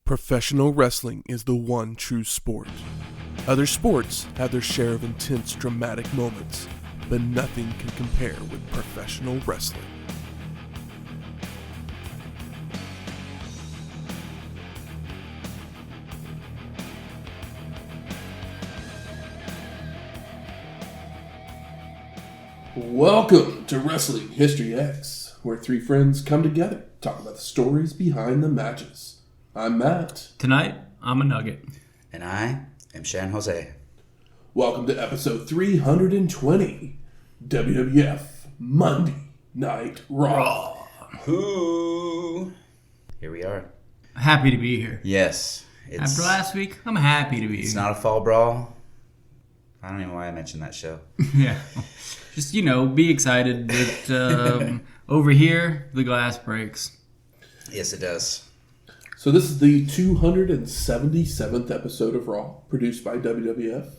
Professional wrestling is the one true sport. Other sports have their share of intense, dramatic moments, but nothing can compare with professional wrestling. Welcome to Wrestling History X, where three friends come together to talk about the stories behind the matches. I'm Matt. Tonight, I'm a Nugget. And I am San Jose. Welcome to episode 320, WWF Monday Night RAW. Who? Here we are. Happy to be here. Yes. After last week, I'm happy to be here. It's not a fall brawl. I don't even know why I mentioned that show. Yeah. Just, be excited that over here, the glass breaks. Yes, it does. So this is the 277th episode of Raw, produced by WWF.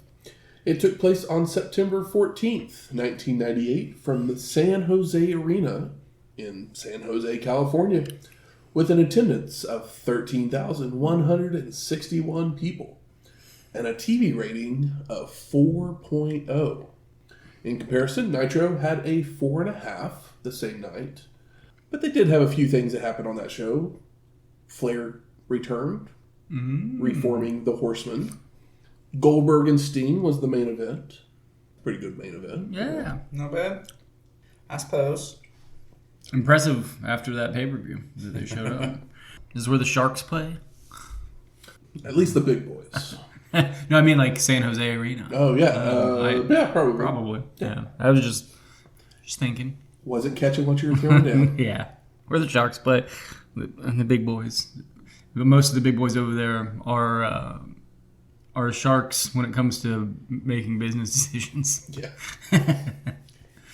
It took place on September 14th, 1998, from the San Jose Arena in San Jose, California, with an attendance of 13,161 people and a TV rating of 4.0. In comparison, Nitro had a 4.5 the same night, but they did have a few things that happened on that show. Flair returned, reforming the Horsemen. Goldberg and Sting was the main event. Pretty good main event. Yeah. Not bad. I suppose. Impressive after that pay-per-view that they showed up. This is where the Sharks play? At least the big boys. No, I mean like San Jose Arena. Oh, yeah. Yeah, probably. Probably, yeah. I was just thinking. Wasn't catching what you were throwing down. Yeah. Where the Sharks play. And the big boys. But most of the big boys over there are sharks when it comes to making business decisions. Yeah.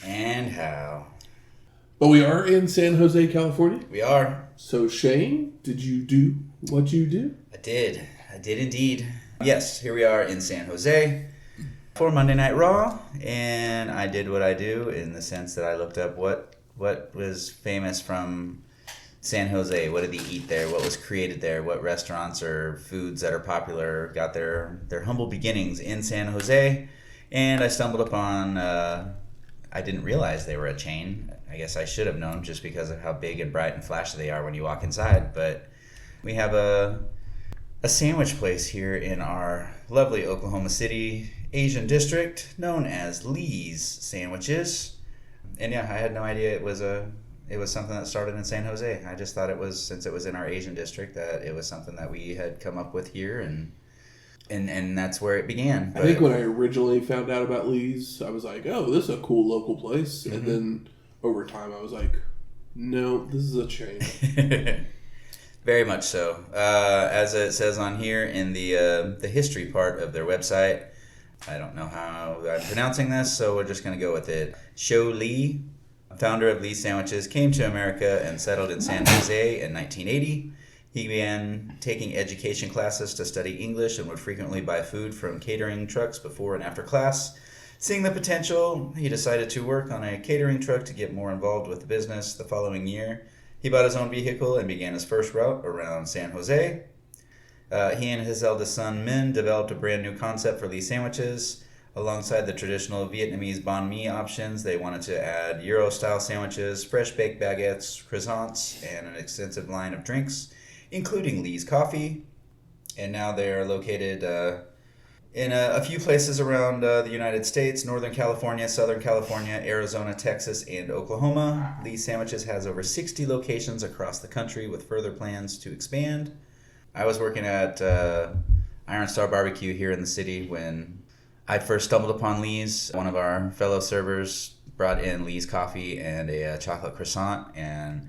And how? But we are in San Jose, California. We are. So, Shane, did you do what you do? I did indeed. Yes, here we are in San Jose for Monday Night Raw. And I did what I do in the sense that I looked up what was famous from San Jose. What did they eat there? What was created there? What restaurants or foods that are popular got their humble beginnings in San Jose? And I stumbled upon, I didn't realize they were a chain. I guess I should have known just because of how big and bright and flashy they are when you walk inside. But we have a sandwich place here in our lovely Oklahoma City Asian district known as Lee's Sandwiches. And yeah, I had no idea it was something that started in San Jose. I just thought it was, since it was in our Asian district, that it was something that we had come up with here, and that's where it began. I think when I originally found out about Lee's, I was like, oh, this is a cool local place. Mm-hmm. And then over time, I was like, no, this is a chain. Very much so. As it says on here in the history part of their website, I don't know how I'm pronouncing this, so we're just going to go with it. Sho Lee, founder of Lee's Sandwiches, came to America and settled in San Jose in 1980. He began taking education classes to study English and would frequently buy food from catering trucks before and after class. Seeing the potential, he decided to work on a catering truck to get more involved with the business. The following year, he bought his own vehicle and began his first route around San Jose. He and his eldest son, Min, developed a brand new concept for Lee's Sandwiches. Alongside the traditional Vietnamese banh mi options, they wanted to add Euro-style sandwiches, fresh-baked baguettes, croissants, and an extensive line of drinks, including Lee's Coffee. And now they are located in a few places around the United States: Northern California, Southern California, Arizona, Texas, and Oklahoma. Lee's Sandwiches has over 60 locations across the country, with further plans to expand. I was working at Iron Star Barbecue here in the city when I first stumbled upon Lee's. One of our fellow servers brought in Lee's Coffee and a chocolate croissant, and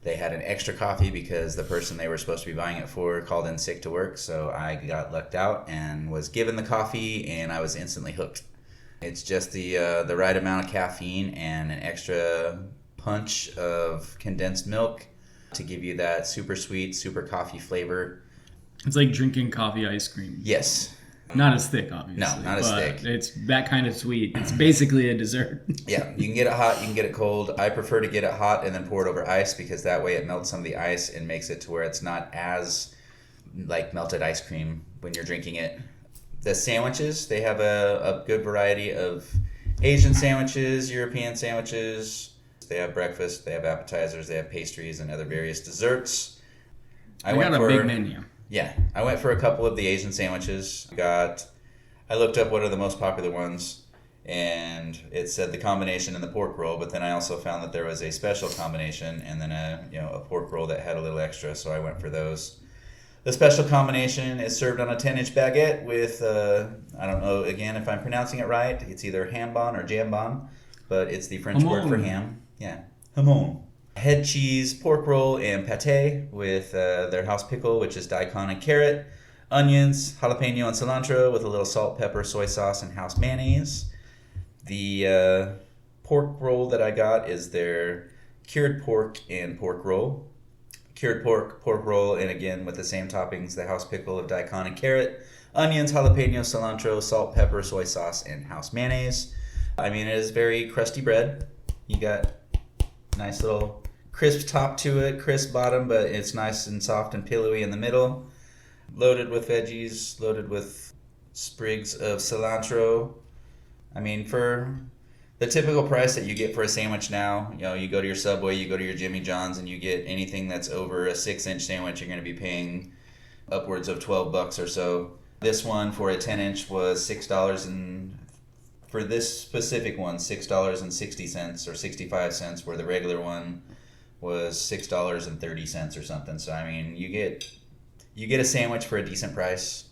they had an extra coffee because the person they were supposed to be buying it for called in sick to work. So I got lucked out and was given the coffee, and I was instantly hooked. It's just the right amount of caffeine and an extra punch of condensed milk to give you that super sweet, super coffee flavor. It's like drinking coffee ice cream. Yes. Not as thick, obviously. No, not as thick. It's that kind of sweet. It's basically a dessert. Yeah, you can get it hot, you can get it cold. I prefer to get it hot and then pour it over ice because that way it melts some of the ice and makes it to where it's not as like melted ice cream when you're drinking it. The sandwiches, they have a good variety of Asian sandwiches, European sandwiches. They have breakfast, they have appetizers, they have pastries and other various desserts. I got a big menu. Yeah, I went for a couple of the Asian sandwiches. I looked up what are the most popular ones, and it said the combination and the pork roll, but then I also found that there was a special combination and then a pork roll that had a little extra, so I went for those. The special combination is served on a 10-inch baguette with, I don't know, again, if I'm pronouncing it right. It's either hambon or jambon, but it's the French word for ham. Yeah, hamon. Head cheese, pork roll, and pate with their house pickle, which is daikon and carrot, onions, jalapeno, and cilantro with a little salt, pepper, soy sauce, and house mayonnaise. The pork roll that I got is their cured pork and pork roll. Cured pork roll, and again with the same toppings, the house pickle of daikon and carrot, onions, jalapeno, cilantro, salt, pepper, soy sauce, and house mayonnaise. I mean, it is very crusty bread. You got nice little crisp top to it, crisp bottom, but it's nice and soft and pillowy in the middle. Loaded with veggies, loaded with sprigs of cilantro. I mean, for the typical price that you get for a sandwich now, you go to your Subway, you go to your Jimmy John's, and you get anything that's over a 6-inch sandwich, you're going to be paying upwards of $12 or so. This one for a 10-inch was $6, and for this specific one, $6.60 or 65 cents, where the regular one was $6.30 or something. So I mean, you get a sandwich for a decent price.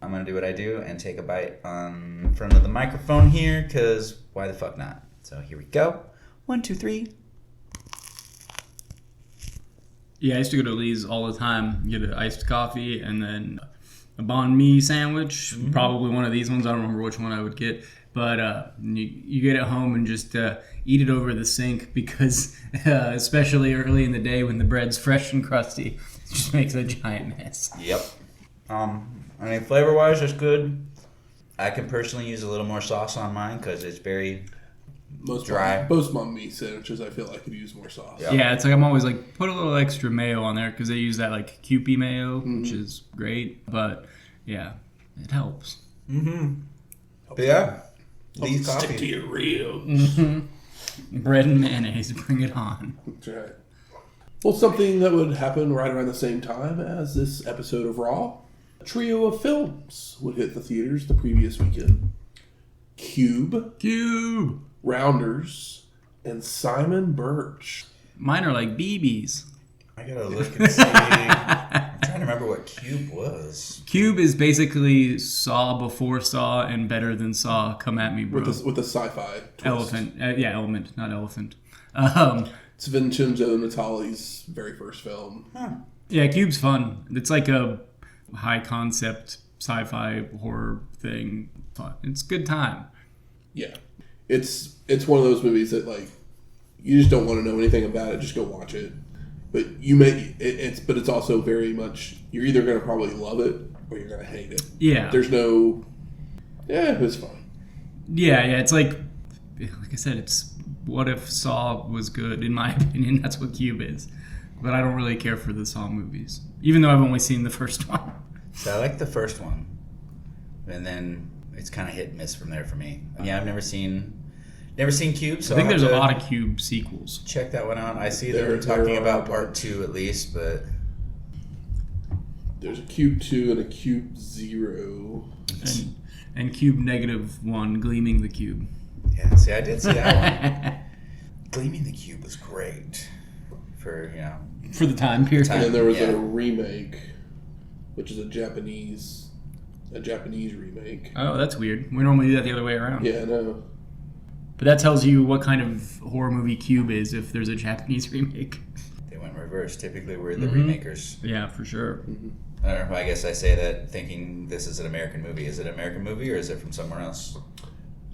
I'm going to do what I do and take a bite on front of the microphone here, because why the fuck not? So here we go. 1, 2, 3. Yeah, I used to go to Lee's all the time, get an iced coffee and then a banh mi sandwich. Mm-hmm. Probably one of these ones. I don't remember which one I would get. But you get it home and just eat it over the sink, because especially early in the day when the bread's fresh and crusty, it just makes a giant mess. Yep. I mean, flavor-wise, it's good. I can personally use a little more sauce on mine because it's very dry. Most banh mi sandwiches, I feel like could use more sauce. Yep. Yeah, it's like I'm always like, put a little extra mayo on there, because they use that like Kewpie mayo, which is great. But yeah, it helps. Mm-hmm. But yeah. Lee's coffee. Stick to your ribs. Bread and mayonnaise, bring it on. That's right. Well, something that would happen right around the same time as this episode of Raw, a trio of films would hit the theaters the previous weekend. Cube, Rounders, and Simon Birch. Mine are like BBs. I gotta look and see. I'm trying to remember what Cube was. Cube is basically Saw before Saw and better than Saw. Come at me, bro. With a sci-fi twist. Elephant. Element, not elephant. It's Vincenzo Natali's very first film. Huh. Yeah, Cube's fun. It's like a high concept sci-fi horror thing. Fun. It's a good time. Yeah. It's one of those movies that, like, you just don't want to know anything about it. Just go watch it. But but it's also very much, you're either going to probably love it or you're going to hate it. Yeah. There's no, it's fine. Yeah, it's like I said, it's what if Saw was good, in my opinion. That's what Cube is. But I don't really care for the Saw movies, even though I've only seen the first one. So I like the first one. And then it's kind of hit and miss from there for me. Yeah, I've never seen Cube, so I think there's a lot of Cube sequels. Check that one out. I see they're talking about part 2 at least, but there's a Cube 2 and a Cube 0. And Cube -1, Gleaming the Cube. Yeah, see, I did see that one. Gleaming the Cube was great for the time period. And then there was a remake, which is a Japanese remake. Oh, that's weird. We normally do that the other way around. Yeah, I know. But that tells you what kind of horror movie Cube is if there's a Japanese remake. They went reverse. Typically, we're the remakers. Yeah, for sure. Mm-hmm. I don't know. I guess I say that thinking this is an American movie. Is it an American movie or is it from somewhere else?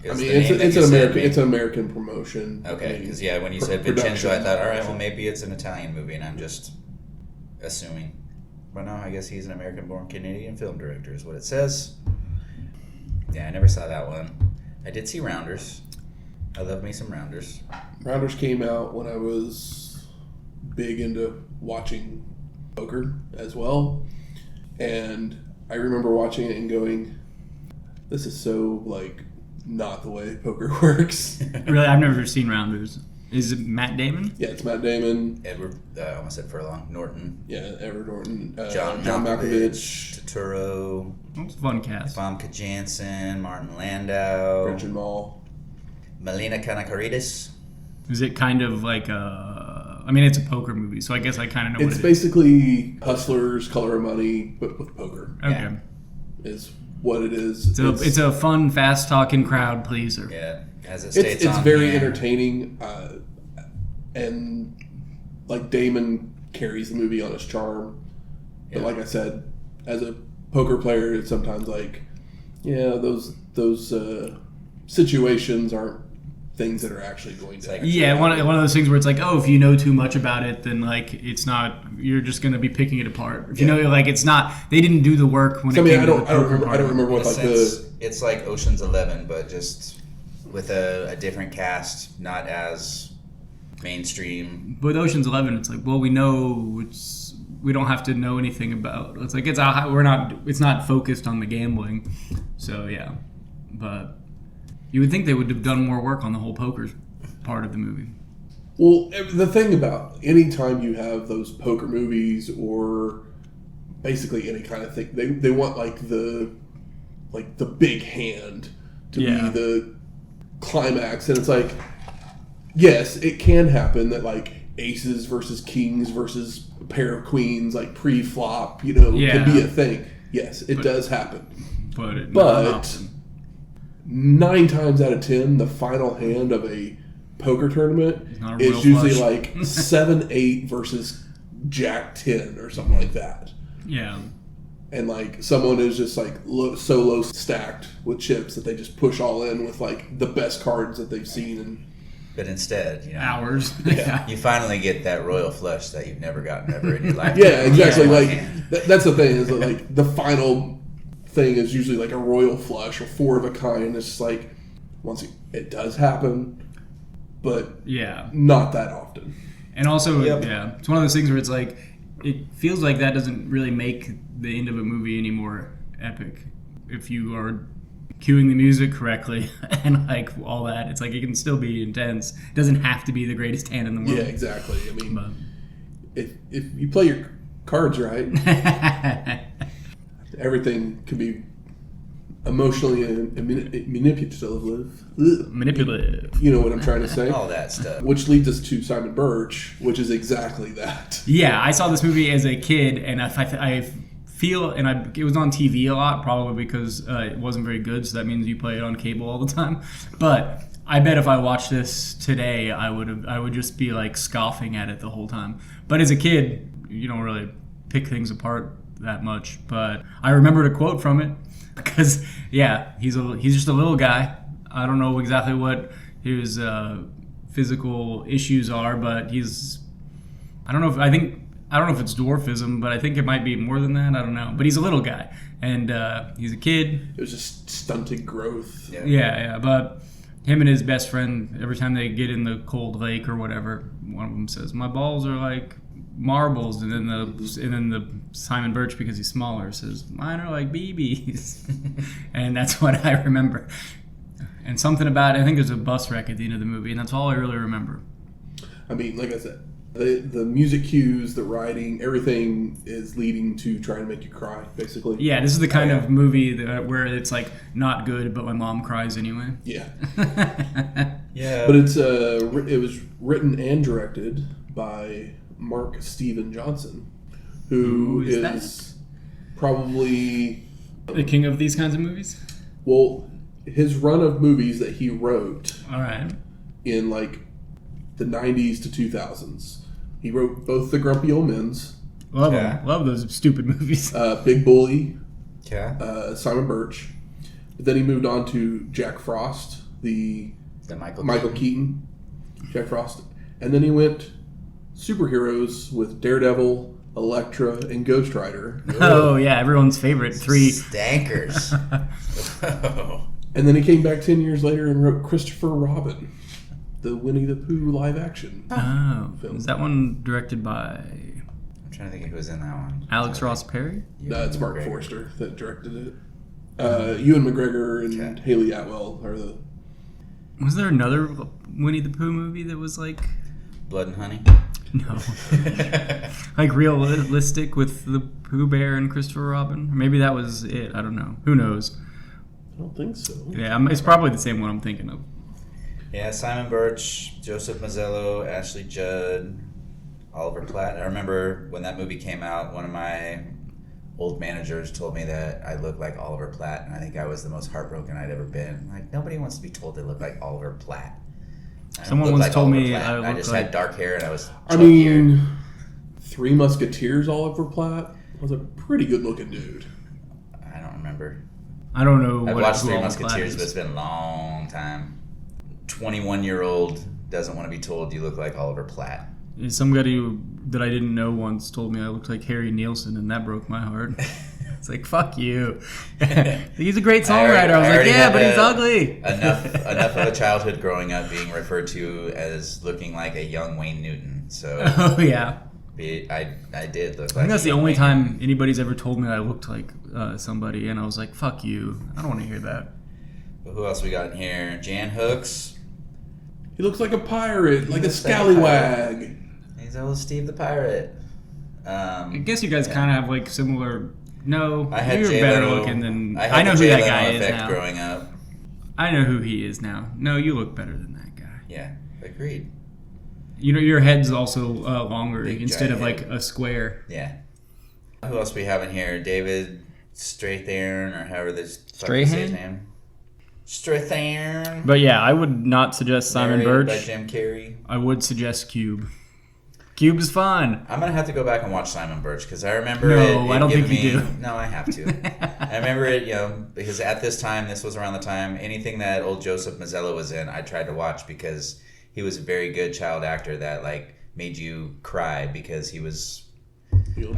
I mean, it's an American promotion. Okay, because when you said Vincenzo, I thought, all right, well, maybe it's an Italian movie, and I'm just assuming. But no, I guess he's an American-born Canadian film director, is what it says. Yeah, I never saw that one. I did see Rounders. I love me some Rounders. Rounders came out when I was big into watching poker as well. And I remember watching it and going, this is so, like, not the way poker works. Really? I've never seen Rounders. Is it Matt Damon? Yeah, it's Matt Damon. Edward, I almost said Furlong. Norton. Yeah, Edward Norton. John Malkovich. Turturro. It's a fun cast. Famke Janssen. Martin Landau. Bridget Mall. Melina Kanakaridis. Is it kind of like a... I mean, it's a poker movie, so I guess I kind of know what It's it is. basically Hustlers, Color of Money, but with poker. Okay. Yeah. Is what it is. It's a fun, fast-talking crowd pleaser. Yeah, as it states It's on very here. entertaining, and like Damon carries the movie on his charm. But Yeah. like I said, as a poker player, it's sometimes like, yeah, those situations aren't things that are actually going to. like- Yeah, one of those things where it's like, oh, if you know too much about it, then like it's not. You're just going to be picking it apart. If you know, like it's not. They didn't do the work when So, it came to the poker I don't part. remember what In a like sense, it's like Ocean's 11, but just with a different cast, not as mainstream. With Ocean's 11, it's like, well, we know we don't have to know anything about. It's like it's not focused on the gambling. So yeah, but you would think they would have done more work on the whole poker part of the movie. Well, the thing about any time you have those poker movies or basically any kind of thing, they want like the big hand to be the climax, and it's like, yes, it can happen that like aces versus kings versus a pair of queens, like pre-flop, can be a thing. Yes, it does happen. But But 9 times out of 10, the final hand of a poker tournament not a real is usually flush. like 7-8 versus Jack 10 or something like that. yeah. And like someone is just like so low stacked with chips that they just push all in with like the best cards that they've seen. And But instead, Hours. Yeah. you finally get that royal flush that you've never gotten ever in your life. yeah, exactly. Yeah. Like that's the thing is that like the final thing is usually like a royal flush or 4 of a kind. It's just like it does happen, but Yeah. not that often. And also, Yep. yeah, it's one of those things where it's like, it feels like that doesn't really make the end of a movie any more epic. If you are cueing the music correctly and like all that, it's like it can still be intense. It doesn't have to be the greatest hand in the world. Yeah, exactly. I mean, But, if you play your cards right, everything can be emotionally and manipulative. manipulative. You know what I'm trying to say? All that stuff. Which leads us to Simon Birch, which is exactly that. Yeah, I saw this movie as a kid, and I feel, and it was on TV a lot, probably because it wasn't very good, so that means you play it on cable all the time. But I bet if I watched this today, I would just be like scoffing at it the whole time. But as a kid, you don't really pick things apart that much. But I remembered a quote from it because, yeah, he's just a little guy. I don't know exactly what his physical issues are, but I don't know if it's dwarfism, but I think it might be more than that. I don't know. But he's a little guy, and he's a kid. It was just stunted growth. Yeah. But him and his best friend, every time they get in the cold lake or whatever, one of them says, "My balls are like marbles," and then the Simon Birch, because he's smaller, says, "Mine are like BBs," and that's what I remember. And something about, I think there's a bus wreck at the end of the movie, and that's all I really remember. I mean, like I said, the music cues, the writing, everything is leading to trying to make you cry, basically. Yeah, this is the kind of movie where it's like not good, but my mom cries anyway. Yeah. Yeah. But it was written and directed by Marc Steven Johnson, who Who is is probably, The king of these kinds of movies? well, his run of movies that he wrote All right. in like the 90s to 2000s. He wrote both The Grumpy Old Men's, Love Yeah. them. Love those stupid movies. Big Bully, Yeah. Simon Birch. But then he moved on to Jack Frost, the The Michael Keaton, Jack Frost. And then he went superheroes with Daredevil, Elektra, and Ghost Rider. Oh, yeah, everyone's favorite. 3. Stankers. Oh. And then he came back 10 years later and wrote Christopher Robin, the Winnie the Pooh live action. Oh. Film. Is that one directed by... I'm trying to think of who was in that one. Alex Ross Perry? It's Mark Forster that directed it. Ewan McGregor and Haley Atwell are the... Was there another Winnie the Pooh movie that was like... Blood and Honey? No. Like realistic with the Pooh Bear and Christopher Robin? Or maybe that was it. I don't know. Who knows? I don't think so. Yeah, it's probably the same one I'm thinking of. Yeah, Simon Birch, Joseph Mazzello, Ashley Judd, Oliver Platt. I remember when that movie came out, one of my old managers told me that I looked like Oliver Platt, and I think I was the most heartbroken I'd ever been. Like, nobody wants to be told they look like Oliver Platt. Someone once told me I just had dark hair and I was Three Musketeers Oliver Platt was a pretty good looking dude. I don't remember. I don't know. I've watched Three Musketeers, but it's been a long time. 21-year-old doesn't want to be told you look like Oliver Platt. Somebody that I didn't know once told me I looked like Harry Nilsson, and that broke my heart. It's like, fuck you. He's a great songwriter. I was like, yeah, but he's ugly. Enough of a childhood growing up being referred to as looking like a young Wayne Newton. So oh yeah, I did look like. I think that's the only time anybody's ever told me I looked like somebody, and I was like, fuck you. I don't want to hear that. Well, who else we got in here? Jan Hooks. He looks like a pirate, like a scallywag. He's old Steve the Pirate. I guess you guys kind of have like similar. No, I had you're better looking than I know who that guy is now. Growing up, I know who he is now. No, you look better than that guy. Yeah, agreed. You know, your head's also longer instead of head. like a square. Yeah. Who else we have in here? David Strathairn, or however this Strahan? say his name. Strathairn. But yeah, I would not suggest Simon Birch. By Jim Carrey. I would suggest Cube. Cube is fun. I'm gonna have to go back and watch Simon Birch because I remember I don't think you do. No, I have to. I remember it, because at this time, this was around the time anything that old Joseph Mazzello was in, I tried to watch because he was a very good child actor that like made you cry because he was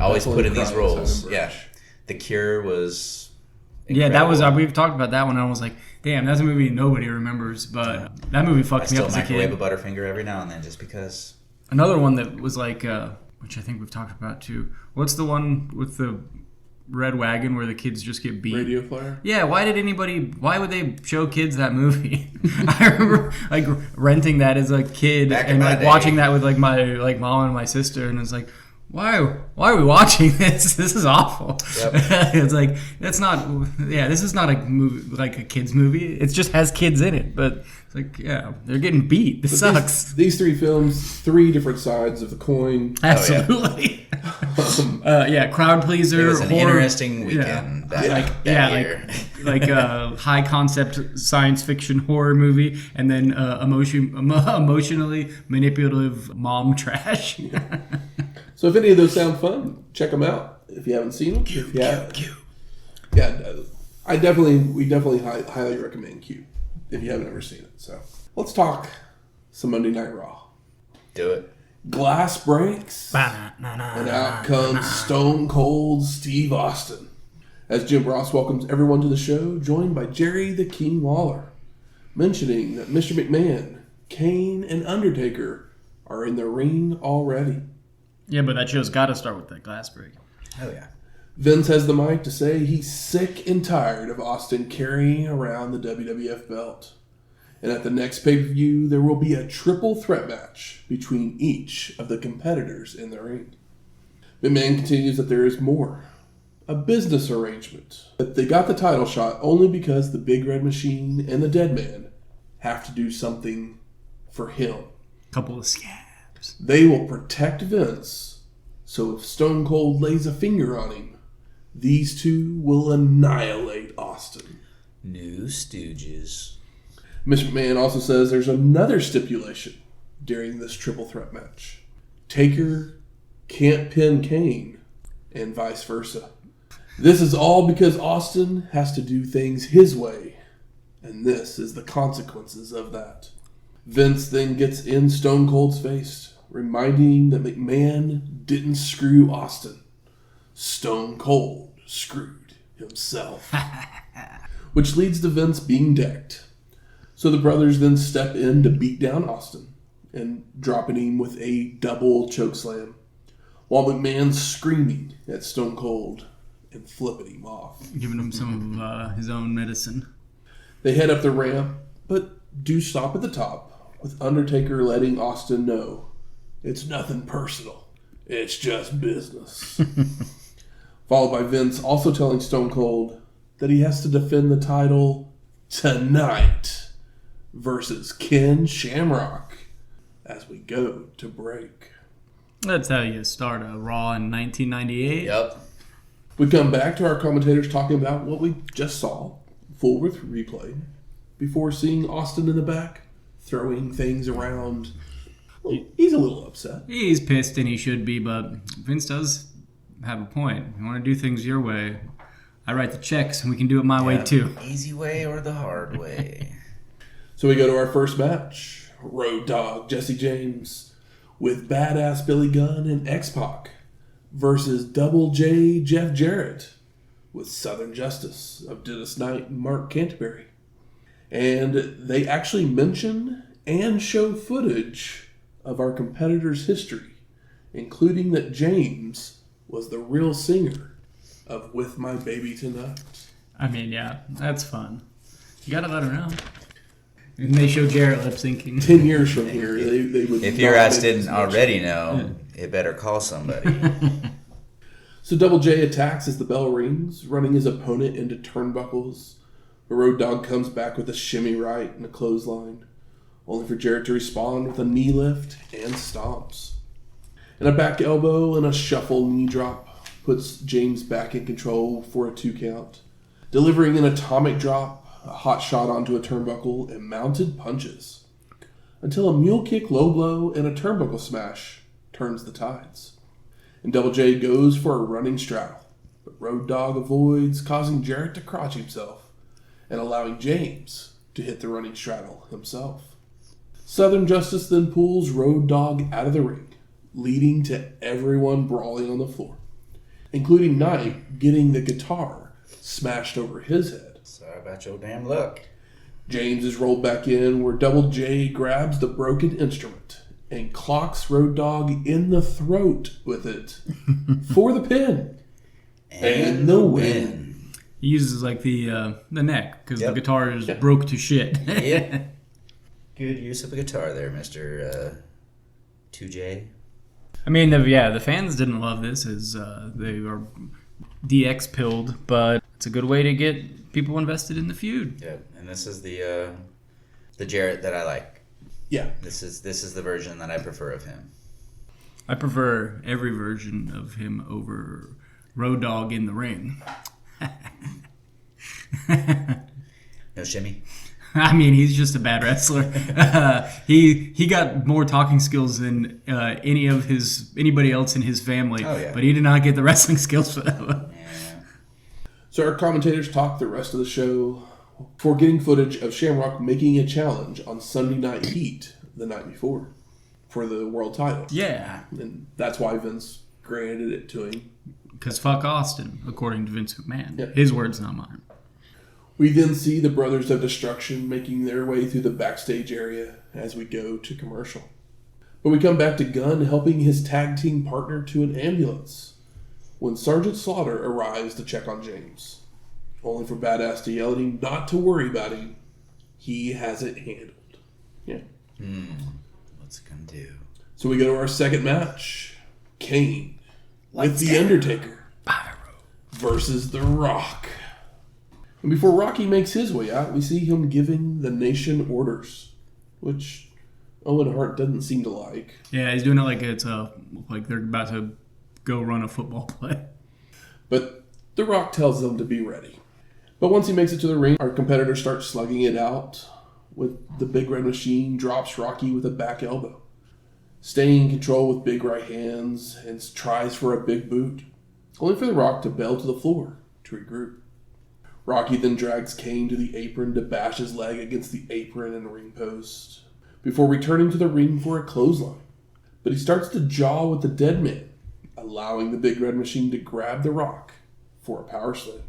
always put in these roles. Yeah, The Cure was. Incredible. Yeah, that was. We've talked about that one. I was like, damn, that's a movie nobody remembers, but that movie fucked me up as a kid. I still microwave a Butterfinger every now and then just because. Another one that was like, which I think we've talked about too. What's the one with the red wagon where the kids just get beat? Radio Flyer? Yeah, why would they show kids that movie? I remember like renting that as a kid and like watching that with like my like mom and my sister, and it's like, why are we watching this? This is awful. Yep. It's like this is not a movie like a kids movie. It just has kids in it, but it's like, yeah, they're getting beat. This sucks. These three films, three different sides of the coin. Absolutely. Yeah, crowd pleaser. It was an horror, interesting weekend. Like a high concept science fiction horror movie, and then emotionally manipulative mom trash. So if any of those sound fun, check them out. If you haven't seen them, we definitely highly recommend Q if you haven't ever seen it. So let's talk some Monday Night Raw. Do it. Glass breaks, and out comes Stone Cold Steve Austin as Jim Ross welcomes everyone to the show, joined by Jerry the King Lawler, mentioning that Mr. McMahon, Kane, and Undertaker are in the ring already. Yeah, but that show's got to start with that glass break. Oh, yeah. Vince has the mic to say he's sick and tired of Austin carrying around the WWF belt. And at the next pay-per-view, there will be a triple threat match between each of the competitors in the ring. McMahon continues that there is more. A business arrangement. That they got the title shot only because the Big Red Machine and the Dead Man have to do something for him. Couple of scabs. They will protect Vince, so if Stone Cold lays a finger on him, these two will annihilate Austin. New Stooges. Mr. McMahon also says there's another stipulation during this triple threat match. Taker can't pin Kane, and vice versa. This is all because Austin has to do things his way, and this is the consequences of that. Vince then gets in Stone Cold's face, reminding that McMahon didn't screw Austin. Stone Cold screwed himself. Which leads to Vince being decked. So the brothers then step in to beat down Austin and dropping him with a double chokeslam. while McMahon's screaming at Stone Cold and flipping him off. Giving him some of his own medicine. They head up the ramp, but do stop at the top, with Undertaker letting Austin know it's nothing personal. It's just business. Followed by Vince also telling Stone Cold that he has to defend the title tonight versus Ken Shamrock as we go to break. That's how you start a Raw in 1998. Yep. We come back to our commentators talking about what we just saw, full with replay, before seeing Austin in the back throwing things around. Well, he's a little upset. He's pissed, and he should be, but Vince does have a point. You want to do things your way, I write the checks, and we can do it my way too. Easy way or the hard way. So we go to our first match. Road Dogg Jesse James with Badass Billy Gunn and X-Pac versus Double J Jeff Jarrett with Southern Justice of Dennis Knight and Marc Cantebury. And they actually mention and show footage of our competitor's history, including that James was the real singer of With My Baby Tonight. I mean, yeah, that's fun. You gotta let her know. And they show Jarrett lip syncing. 10 years from here, they would. If your ass didn't already know, it better call somebody. So Double J attacks as the bell rings, running his opponent into turnbuckles. The Road Dogg comes back with a shimmy right and a clothesline, only for Jarrett to respond with a knee lift and stomps. And a back elbow and a shuffle knee drop puts James back in control for a 2 count, delivering an atomic drop, a hot shot onto a turnbuckle, and mounted punches, until a mule kick low blow and a turnbuckle smash turns the tides. And Double J goes for a running straddle, but Road Dogg avoids, causing Jarrett to crotch himself and allowing James to hit the running straddle himself. Southern Justice then pulls Road Dogg out of the ring, leading to everyone brawling on the floor, including Knight getting the guitar smashed over his head. Sorry about your damn luck. James is rolled back in, where Double J grabs the broken instrument and clocks Road Dogg in the throat with it for the pin and the win. He uses like the neck because Yep. the guitar is broke to shit. Yep. Good use of a guitar there, Mr. 2J. I mean, the fans didn't love this as they are DX pilled, but it's a good way to get people invested in the feud. Yep. And this is the Jarrett that I like. Yeah. This is the version that I prefer of him. I prefer every version of him over Road Dogg in the ring. No shimmy. I mean, he's just a bad wrestler. He got more talking skills than anybody else in his family. Oh, yeah. But he did not get the wrestling skills for that one. Yeah. So our commentators talk the rest of the show for getting footage of Shamrock making a challenge on Sunday Night Heat the night before for the world title. Yeah. And that's why Vince granted it to him. Because fuck Austin, according to Vince McMahon. Yep. His words, not mine. We then see the Brothers of Destruction making their way through the backstage area as we go to commercial. But we come back to Gunn helping his tag team partner to an ambulance when Sergeant Slaughter arrives to check on James, only for Badass to yell at him not to worry about him. He has it handled. Yeah. What's it gonna do? So we go to our second match. Kane with The Undertaker versus The Rock. And before Rocky makes his way out, we see him giving the nation orders, which Owen Hart doesn't seem to like. Yeah, he's doing it like it's like they're about to go run a football play. But The Rock tells them to be ready. But once he makes it to the ring, our competitor starts slugging it out with the Big Red Machine, drops Rocky with a back elbow, staying in control with big right hands, and tries for a big boot, only for The Rock to bail to the floor to regroup. Rocky then drags Kane to the apron to bash his leg against the apron and ring post, before returning to the ring for a clothesline. But he starts to jaw with the dead man, allowing the Big Red Machine to grab The Rock for a power slam.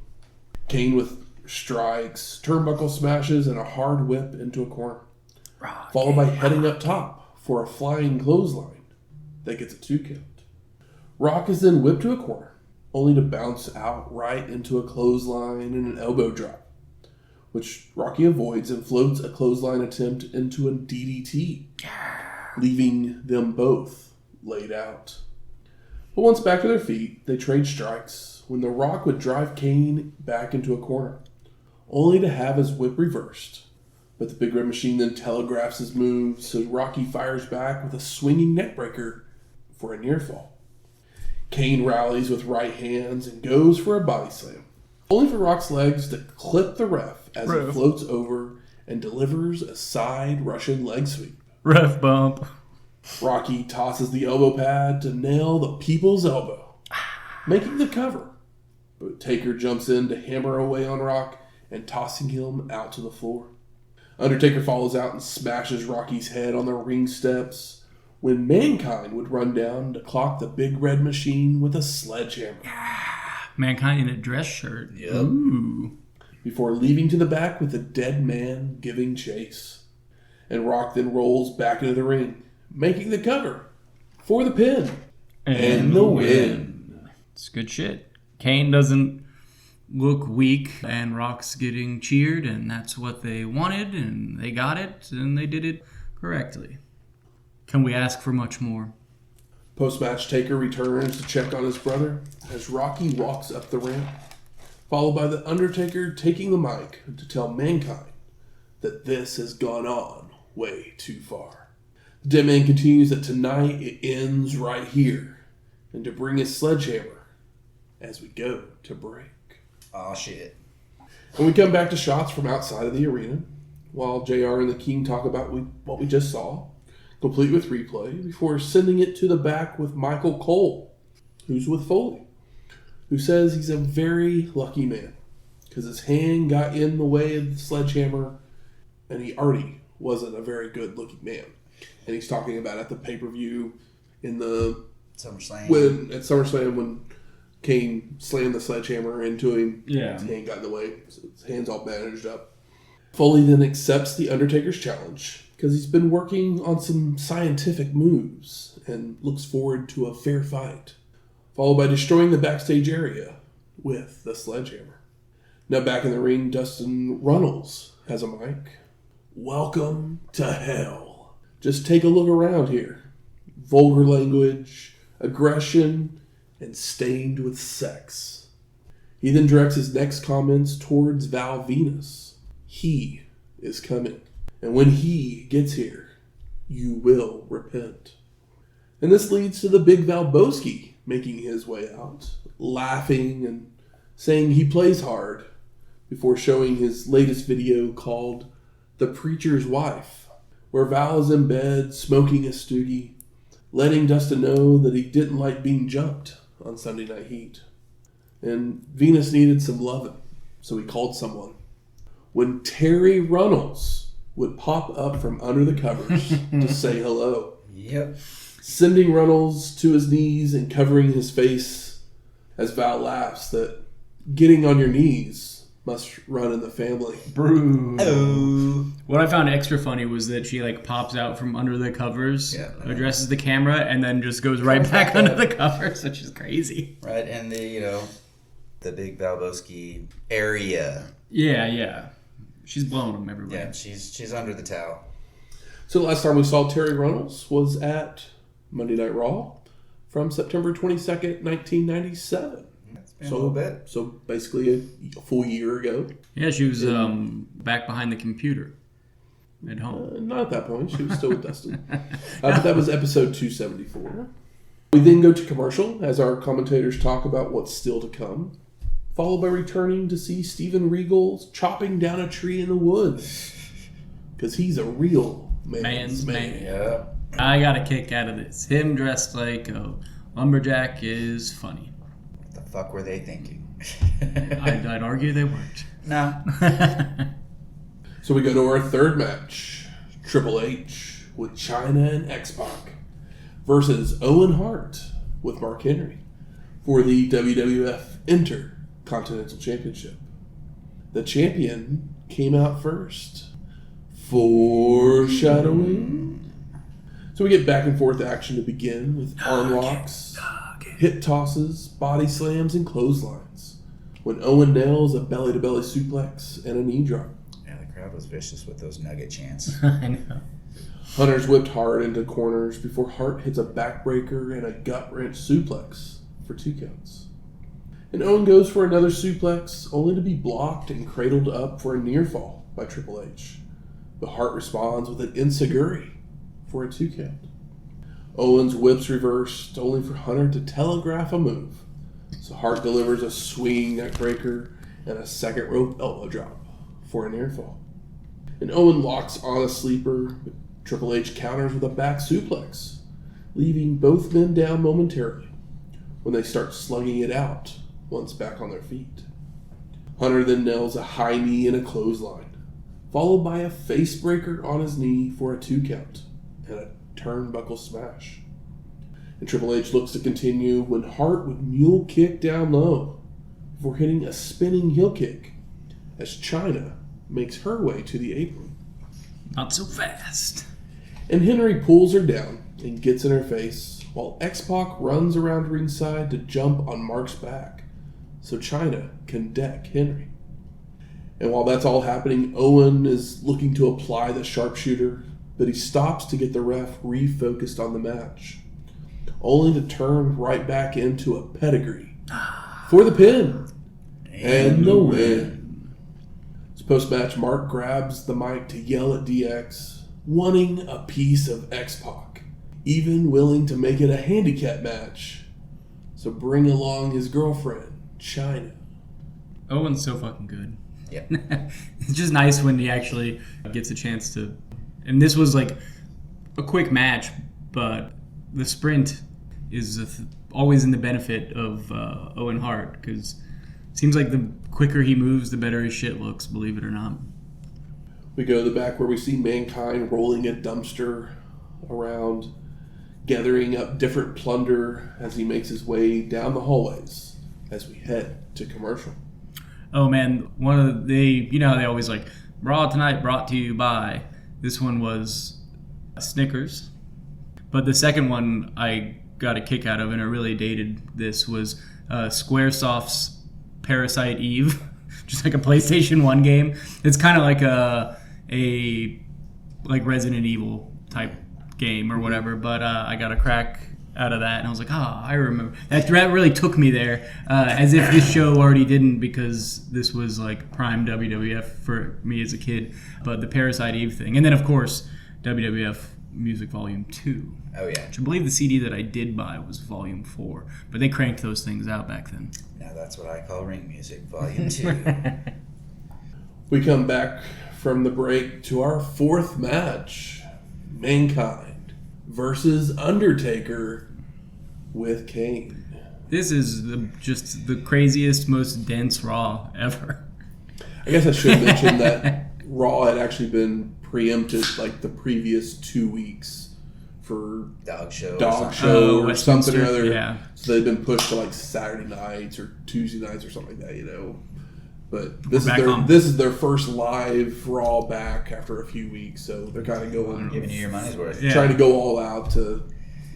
Kane with strikes, turnbuckle smashes, and a hard whip into a corner, followed by heading up top for a flying clothesline that gets a 2 count. Rock is then whipped to a corner, only to bounce out right into a clothesline and an elbow drop, which Rocky avoids and floats a clothesline attempt into a DDT, leaving them both laid out. But once back to their feet, they trade strikes when The Rock would drive Kane back into a corner, only to have his whip reversed. But the Big Red Machine then telegraphs his move, so Rocky fires back with a swinging neckbreaker for a near fall. Kane rallies with right hands and goes for a body slam, only for Rock's legs to clip the ref as he floats over and delivers a side Russian leg sweep. Ref bump. Rocky tosses the elbow pad to nail the people's elbow, making the cover. But Taker jumps in to hammer away on Rock and tossing him out to the floor. Undertaker follows out and smashes Rocky's head on the ring steps when Mankind would run down to clock the Big Red Machine with a sledgehammer. Mankind in a dress shirt. Yep. Ooh. Before leaving to the back with the dead man giving chase. And Rock then rolls back into the ring, making the cover for the pin and the win. It's good shit. Kane doesn't look weak, and Rock's getting cheered, and that's what they wanted, and they got it, and they did it correctly. Can we ask for much more? Post-match, Taker returns to check on his brother as Rocky walks up the ramp, followed by the Undertaker taking the mic to tell Mankind that this has gone on way too far. The Dead Man continues that tonight it ends right here, and to bring his sledgehammer as we go to break. Oh, shit. And we come back to shots from outside of the arena, while JR and the King talk about what we just saw, complete with replay, before sending it to the back with Michael Cole, who's with Foley, who says he's a very lucky man, because his hand got in the way of the sledgehammer, and he already wasn't a very good-looking man. And he's talking about at the pay-per-view in the SummerSlam when Kane slammed the sledgehammer into him. Yeah. His hand got in the way. So his hand's all bandaged up. Foley then accepts the Undertaker's challenge because he's been working on some scientific moves and looks forward to a fair fight, followed by destroying the backstage area with the sledgehammer. Now back in the ring, Dustin Runnels has a mic. Welcome to hell. Just take a look around here. Vulgar language, aggression, and stained with sex. He then directs his next comments towards Val Venus. He is coming. And when he gets here, you will repent. And this leads to the big Valboski making his way out, laughing and saying he plays hard, before showing his latest video called The Preacher's Wife, where Val is in bed smoking a stoogie, letting Dustin know that he didn't like being jumped on Sunday Night Heat. And Venus needed some loving, so he called someone. When Terry Runnels would pop up from under the covers to say hello. Yep. Sending Runnels to his knees and covering his face as Val laughs that getting on your knees must run in the family. Brew. Oh. What I found extra funny was that she pops out from under the covers, addresses the camera, and then just goes right back under the covers, which is crazy. Right in the, the big Valboski area. Yeah. She's blowing them everywhere. Yeah, she's under the towel. So the last time we saw Terry Runnels was at Monday Night Raw from September 22nd, 1997. It's been a little bit. So basically a full year ago. Yeah, she was back behind the computer at home. Not at that point. She was still with Dustin. But that was episode 274. We then go to commercial as our commentators talk about what's still to come, followed by returning to see Steven Regal chopping down a tree in the woods. Because he's a real man's man. Yeah. I got a kick out of this. Him dressed like a lumberjack is funny. What the fuck were they thinking? I'd argue they weren't. No. So we go to our third match. Triple H with Chyna and X-Pac versus Owen Hart with Mark Henry for the WWF Intercontinental Championship. The champion came out first. Foreshadowing. So we get back and forth action to begin with arm locks hip tosses, body slams, and clotheslines. When Owen nails a belly-to-belly suplex and a knee drop. Yeah, the crowd was vicious with those nugget chants. I know. Hunter's whipped Hart into corners before Hart hits a backbreaker and a gut-wrench suplex for 2 counts. And Owen goes for another suplex, only to be blocked and cradled up for a near fall by Triple H. But Hart responds with an enziguri for a 2 count. Owen's whips reversed, only for Hunter to telegraph a move. So Hart delivers a swinging neckbreaker and a second rope elbow drop for a near fall. And Owen locks on a sleeper, but Triple H counters with a back suplex, leaving both men down momentarily when they start slugging it out once back on their feet. Hunter then nails a high knee and a clothesline, followed by a face breaker on his knee for a 2 count and a turnbuckle smash. And Triple H looks to continue when Hart would mule kick down low before hitting a spinning heel kick as Chyna makes her way to the apron. Not so fast. And Henry pulls her down and gets in her face while X-Pac runs around ringside to jump on Marc's back so Chyna can deck Henry. And while that's all happening, Owen is looking to apply the sharpshooter, but he stops to get the ref refocused on the match, only to turn right back into a pedigree for the pin and the win. So post-match, Marc grabs the mic to yell at DX, wanting a piece of X-Pac, even willing to make it a handicap match. So bring along his girlfriend, Chyna. Owen's so fucking good. Yep. It's just nice when he actually gets a chance to. And this was like a quick match, but the sprint is always in the benefit of Owen Hart, because it seems like the quicker he moves, the better his shit looks, believe it or not. We go to the back where we see Mankind rolling a dumpster around, gathering up different plunder as he makes his way down the hallways as we head to commercial. Oh man, one of you know how they always like, Raw tonight brought to you by. This one was Snickers. But the second one I got a kick out of, and it really dated this, was Squaresoft's Parasite Eve. Just like a PlayStation 1 game. It's kind of like a like Resident Evil type game or whatever, but I got a crack out of that, and I was like, I remember. That really took me there, as if this show already didn't, because this was like prime WWF for me as a kid. But the Parasite Eve thing. And then, of course, WWF Music Volume 2. Oh, yeah. Which I believe the CD that I did buy was Volume 4. But they cranked those things out back then. Now that's what I call ring music, Volume 2. We come back from the break to our 4th match. Mankind versus Undertaker with Kane. This is just the craziest, most dense Raw ever. I guess I should mention that Raw had actually been preempted like the previous 2 weeks for Dog show or something or other. Yeah. So they've been pushed to like Saturday nights or Tuesday nights or something like that, you know. But this is their first live Raw back after a few weeks, so they're kind of going, giving you your money's worth. Yeah. trying to go all out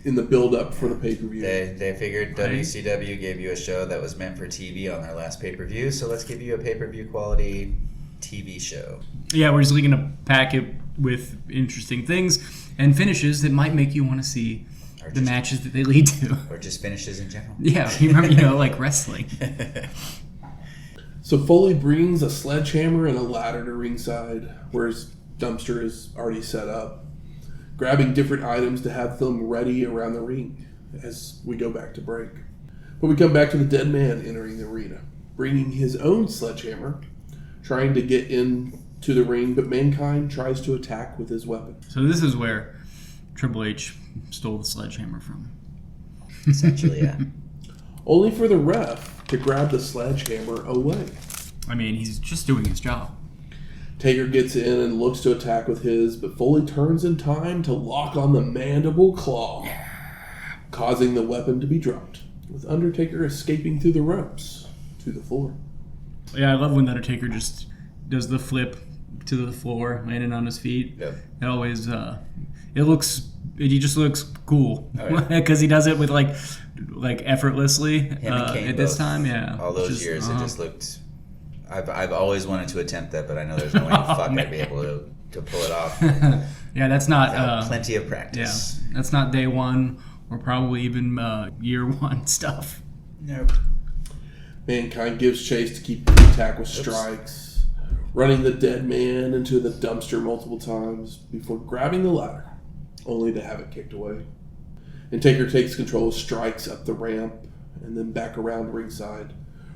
in the build up for the pay per view. They figured WCW gave you a show that was meant for TV on their last pay per view, so let's give you a pay per view quality TV show. Yeah, we're just going to pack it with interesting things and finishes that might make you want to see the matches that they lead to, or just finishes in general. Yeah, you remember, like wrestling. So Foley brings a sledgehammer and a ladder to ringside, where his dumpster is already set up, grabbing different items to have them ready around the ring as we go back to break. But we come back to the dead man entering the arena, bringing his own sledgehammer, trying to get into the ring, but Mankind tries to attack with his weapon. So this is where Triple H stole the sledgehammer from. Essentially, yeah. Only for the ref to grab the sledgehammer away. I mean, he's just doing his job. Taker gets in and looks to attack with his, but Foley turns in time to lock on the mandible claw, causing the weapon to be dropped, with Undertaker escaping through the ropes to the floor. Yeah, I love when the Undertaker just does the flip to the floor, landing on his feet. Yep. It always he just looks cool because he does it with like effortlessly. Him and Kane at this both, time, yeah. all those years, it just looked. I've always wanted to attempt that, but I know there's no way I'd be able to pull it off. Yeah, that's not plenty of practice. Yeah, that's not day one or probably even year one stuff. Nope. Mankind gives chase to keep the attack with strikes, running the dead man into the dumpster multiple times before grabbing the ladder, only to have it kicked away. And Taker takes control of strikes up the ramp and then back around ringside,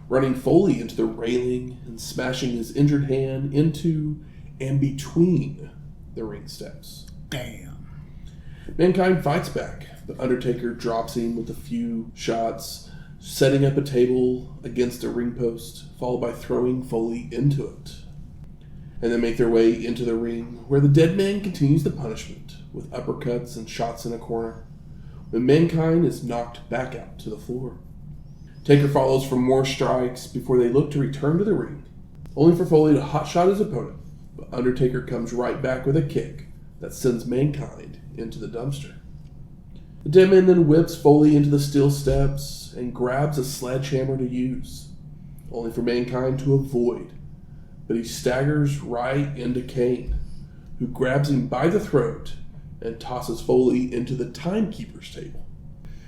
running Foley into the railing and smashing his injured hand into and between the ring steps. Damn. Mankind fights back, but Undertaker drops him with a few shots, setting up a table against a ring post, followed by throwing Foley into it. And then make their way into the ring, where the dead man continues the punishment with uppercuts and shots in a corner, when Mankind is knocked back out to the floor. Taker follows for more strikes before they look to return to the ring, only for Foley to hotshot his opponent, but Undertaker comes right back with a kick that sends Mankind into the dumpster. The dead man then whips Foley into the steel steps and grabs a sledgehammer to use, only for Mankind to avoid, but he staggers right into Kane, who grabs him by the throat and tosses Foley into the timekeeper's table.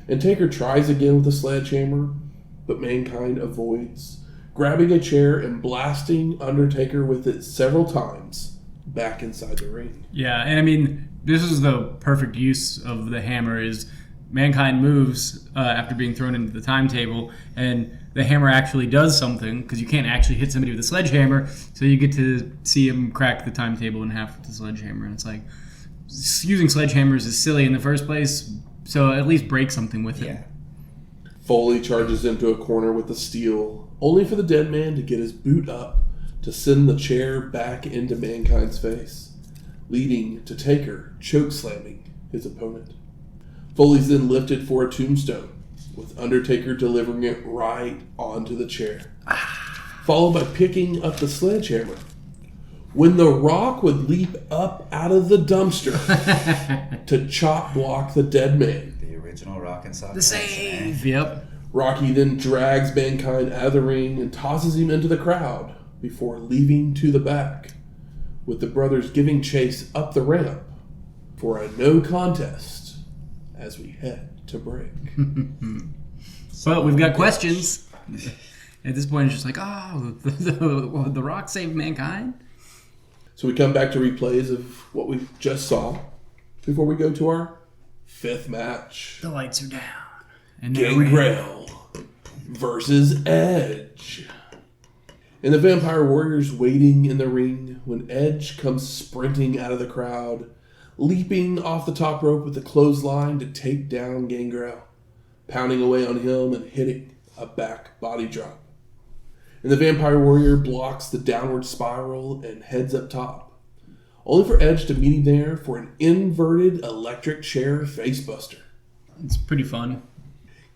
And Taker tries again with the sledgehammer, but Mankind avoids, grabbing a chair and blasting Undertaker with it several times back inside the ring. Yeah, and I mean, this is the perfect use of the hammer is Mankind moves after being thrown into the timetable, and the hammer actually does something, because you can't actually hit somebody with a sledgehammer, so you get to see him crack the timetable in half with the sledgehammer, and it's like, using sledgehammers is silly in the first place, so at least break something with it. Yeah. Foley charges into a corner with the steel, only for the dead man to get his boot up to send the chair back into Mankind's face, leading to Taker chokeslamming his opponent. Foley's then lifted for a tombstone, with Undertaker delivering it right onto the chair, followed by picking up the sledgehammer, when The Rock would leap up out of the dumpster to chop block the dead man. The original Rock and Sock. The save! Yep. Rocky then drags Mankind out of the ring and tosses him into the crowd before leaving to the back, with the brothers giving chase up the ramp for a no contest as we head to break. But we've got questions. At this point, it's just like, the Rock saved Mankind? So we come back to replays of what we just saw before we go to our fifth match. The lights are down. And Gangrel versus Edge. And the Vampire Warriors waiting in the ring when Edge comes sprinting out of the crowd, leaping off the top rope with a clothesline to take down Gangrel, pounding away on him and hitting a back body drop. And the Vampire Warrior blocks the downward spiral and heads up top, only for Edge to meet him there for an inverted electric chair facebuster. It's pretty fun.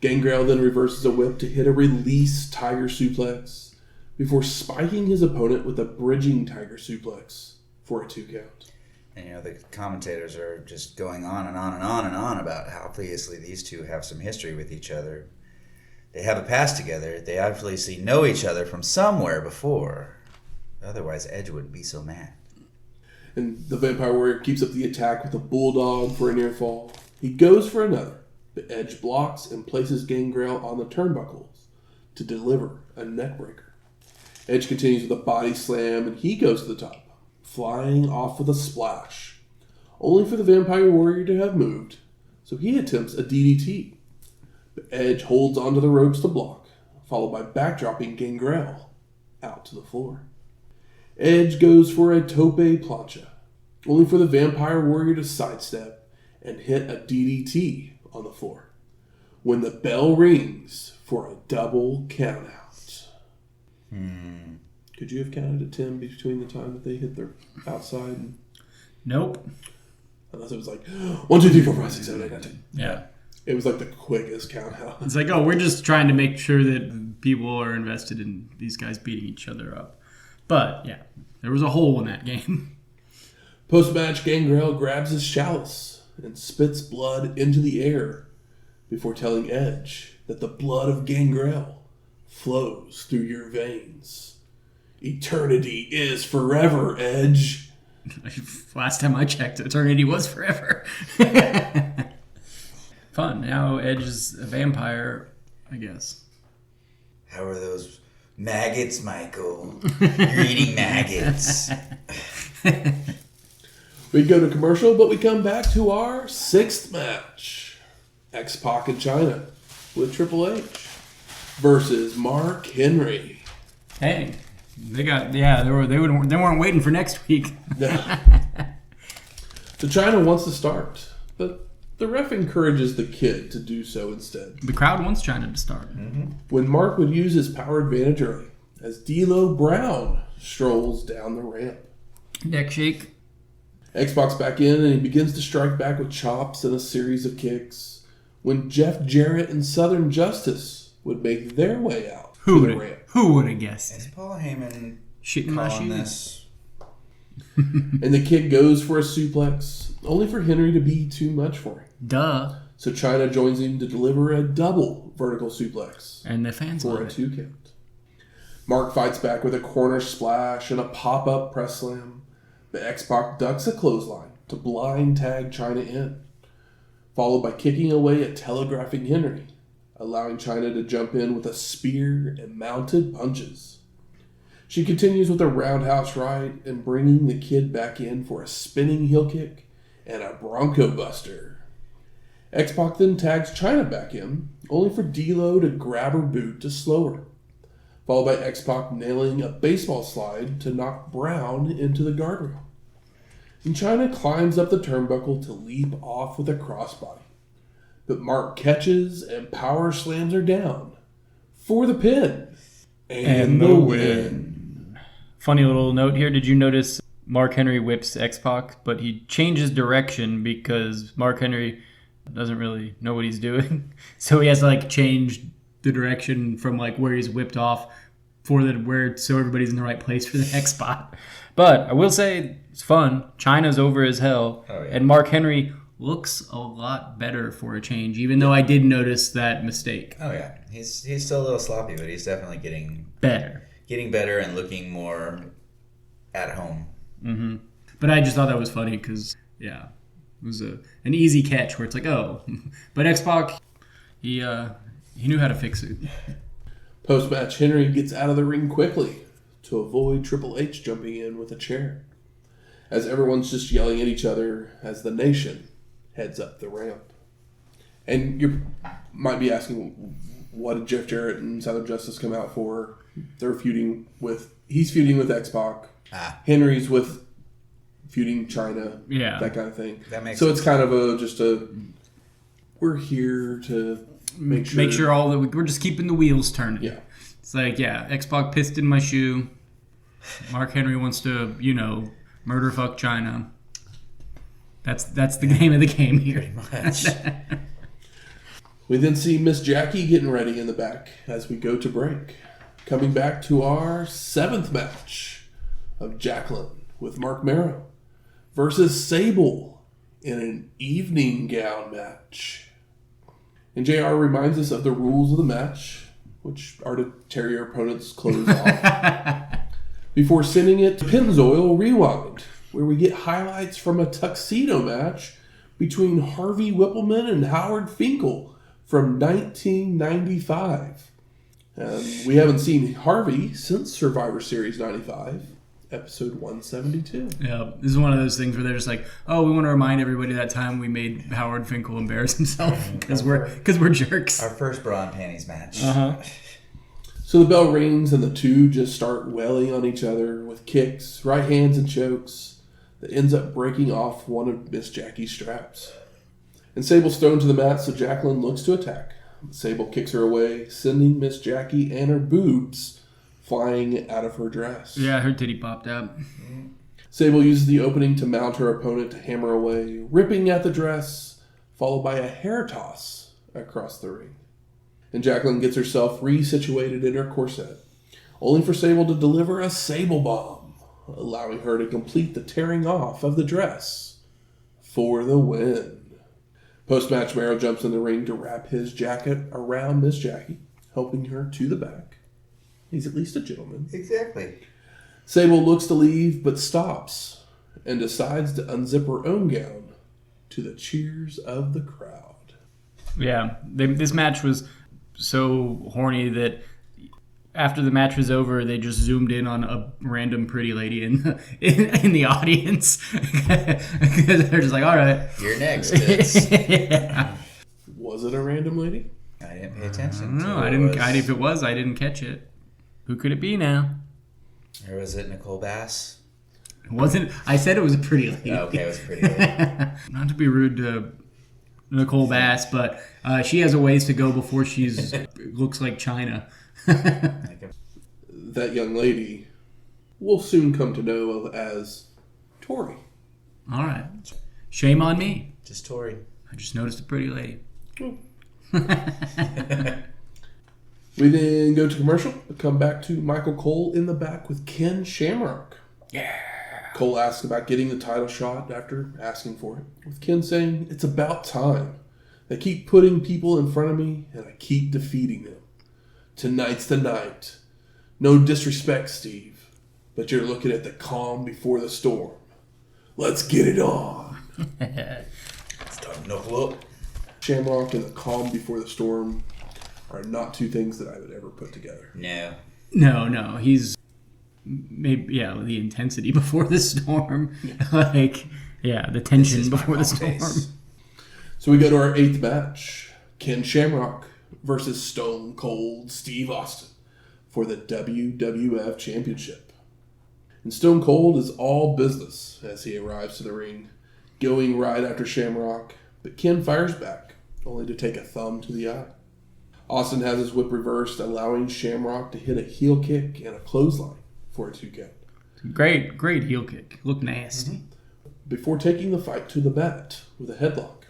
Gangrel then reverses a whip to hit a release tiger suplex before spiking his opponent with a bridging tiger suplex for a 2 count. And the commentators are just going on and on and on and on about how obviously these two have some history with each other. They have a past together. They obviously know each other from somewhere before. Otherwise, Edge wouldn't be so mad. And the Vampire Warrior keeps up the attack with a bulldog for a near fall. He goes for another, but Edge blocks and places Gangrel on the turnbuckles to deliver a neckbreaker. Edge continues with a body slam, and he goes to the top, flying off with a splash, only for the Vampire Warrior to have moved, so he attempts a DDT. But Edge holds onto the ropes to block, followed by backdropping Gangrel out to the floor. Edge goes for a tope plancha, only for the Vampire Warrior to sidestep and hit a DDT on the floor, when the bell rings for a double countout. Could you have counted to 10 between the time that they hit their outside? And... Nope. Unless it was like 1, 2, 3, 4, 5, 6, 7, 8, 9, 10. Yeah. It was like the quickest count out. It's like, we're just trying to make sure that people are invested in these guys beating each other up. But, yeah, there was a hole in that game. Post-match, Gangrel grabs his chalice and spits blood into the air before telling Edge that the blood of Gangrel flows through your veins. Eternity is forever, Edge. Last time I checked, eternity was forever. Fun. Now Edge is a vampire, I guess. How are those maggots, Michael? You're eating maggots. We go to commercial, but we come back to our sixth match. X-Pac and Chyna with Triple H versus Mark Henry. Hey, they weren't waiting for next week. So Chyna wants to start, but the ref encourages the kid to do so instead. The crowd wants Chyna to start. When Mark would use his power advantage early, as D'Lo Brown strolls down the ramp. Neck shake. X-Pac's back in, and he begins to strike back with chops and a series of kicks. When Jeff Jarrett and Southern Justice would make their way out to the ramp. Who would have guessed? Is Paul Heyman Shit in my calling shoes. this? And the kid goes for a suplex, only for Henry to be too much for him. Duh. So Chyna joins him to deliver a double vertical suplex And the fans for love a it. 2 count. Mark fights back with a corner splash and a pop-up press slam. But X-Pac ducks a clothesline to blind tag Chyna in, followed by kicking away at telegraphing Henry, allowing Chyna to jump in with a spear and mounted punches. She continues with a roundhouse right and bringing the kid back in for a spinning heel kick and a Bronco Buster. X-Pac then tags Chyna back in, only for D'Lo to grab her boot to slow her, followed by X-Pac nailing a baseball slide to knock Brown into the guardrail. And Chyna climbs up the turnbuckle to leap off with a crossbody. But Mark catches and power slams her down for the pin. And the win. Funny little note here. Did you notice Mark Henry whips X-Pac, but he changes direction because Mark Henry doesn't really know what he's doing. So he has to change the direction from where he's whipped off so everybody's in the right place for the next spot. But I will say it's fun. Chyna's over as hell. Oh, yeah. And Mark Henry looks a lot better for a change, even though I did notice that mistake. Oh yeah, he's still a little sloppy, but he's definitely getting Better. and looking more at home. Mm-hmm. But I just thought that was funny because, it was an easy catch where it's oh. But X-Pac, he knew how to fix it. Post-match, Henry gets out of the ring quickly to avoid Triple H jumping in with a chair, as everyone's just yelling at each other as the nation heads up the ramp. And you might be asking, what did Jeff Jarrett and Southern Justice come out for? He's feuding with X-Pac. Henry's feuding Chyna. Yeah. That kind of thing. That makes so sense. it's kind of we're here to make sure we're just keeping the wheels turning. Yeah. It's X-Pac pissed in my shoe. Mark Henry wants to, murder fuck Chyna. That's the name of the game here. Pretty much. We then see Miss Jackie getting ready in the back as we go to break. Coming back to our seventh match of Jacqueline with Marc Mero versus Sable in an evening gown match. And JR reminds us of the rules of the match, which are to tear your opponent's clothes off before sending it to Pennzoil Rewind, where we get highlights from a tuxedo match between Harvey Whippleman and Howard Finkel from 1995. We haven't seen Harvey since Survivor Series 95, episode 172. Yeah, this is one of those things where they're just we want to remind everybody that time we made Howard Finkel embarrass himself because we're jerks. Our first bra and panties match. So the bell rings and the two just start wailing on each other with kicks, right hands, and chokes that ends up breaking off one of Miss Jackie's straps. And Sable's thrown to the mat, so Jacqueline looks to attack. Sable kicks her away, sending Miss Jackie and her boobs flying out of her dress. Yeah, her titty popped out. Sable uses the opening to mount her opponent to hammer away, ripping at the dress, followed by a hair toss across the ring. And Jacqueline gets herself resituated in her corset, only for Sable to deliver a Sable bomb, allowing her to complete the tearing off of the dress for the win. Post-match, Mero jumps in the ring to wrap his jacket around Miss Jackie, helping her to the back. He's at least a gentleman. Exactly. Sable looks to leave, but stops and decides to unzip her own gown to the cheers of the crowd. Yeah, this match was so horny that after the match was over, they just zoomed in on a random pretty lady in the audience. They're just like, all right. You're next. Yeah. Was it a random lady? I didn't pay attention. I don't know. If it was, I didn't catch it. Who could it be now? Or was it Nicole Bass? It wasn't. I said it was a pretty lady. Oh, okay, it was a pretty lady. Not to be rude to Nicole Bass, but she has a ways to go before she's looks like Chyna. That young lady we'll soon come to know of as Tori. All right. Shame on me. Just Tori. I just noticed a pretty lady. We then go to commercial. We come back to Michael Cole in the back with Ken Shamrock. Yeah. Cole asks about getting the title shot after asking for it, with Ken saying, "It's about time. They keep putting people in front of me, and I keep defeating them. Tonight's the night. No disrespect, Steve, but you're looking at the calm before the storm. Let's get it on." It's time to knuckle up. Shamrock and the calm before the storm are not two things that I would ever put together. No. No. He's maybe the intensity before the storm, the tension before the storm. So we go to our 8th match: Ken Shamrock versus Stone Cold Steve Austin for the WWF Championship. And Stone Cold is all business as he arrives to the ring, going right after Shamrock, but Ken fires back, only to take a thumb to the eye. Austin has his whip reversed, allowing Shamrock to hit a heel kick and a clothesline for a 2 count. Great heel kick. Looked nasty. Before taking the fight to the mat with a headlock.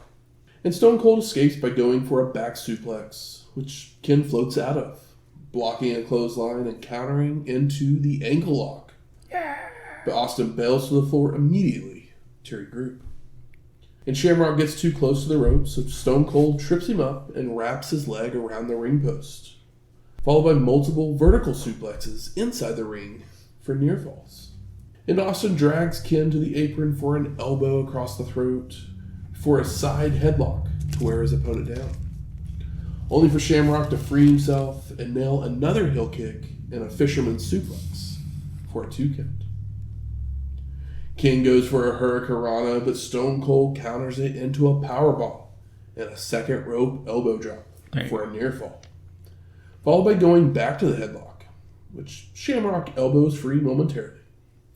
And Stone Cold escapes by going for a back suplex, which Ken floats out of, blocking a clothesline and countering into the ankle lock. But Austin bails to the floor immediately to regroup. And Shamrock gets too close to the rope, so Stone Cold trips him up and wraps his leg around the ring post, followed by multiple vertical suplexes inside the ring for near falls. And Austin drags Ken to the apron for an elbow across the throat, for a side headlock to wear his opponent down, only for Shamrock to free himself and nail another heel kick and a fisherman's suplex for a 2 count. Ken goes for a hurricanrana, but Stone Cold counters it into a powerbomb and a second rope elbow drop for a near fall, followed by going back to the headlock, which Shamrock elbows free momentarily,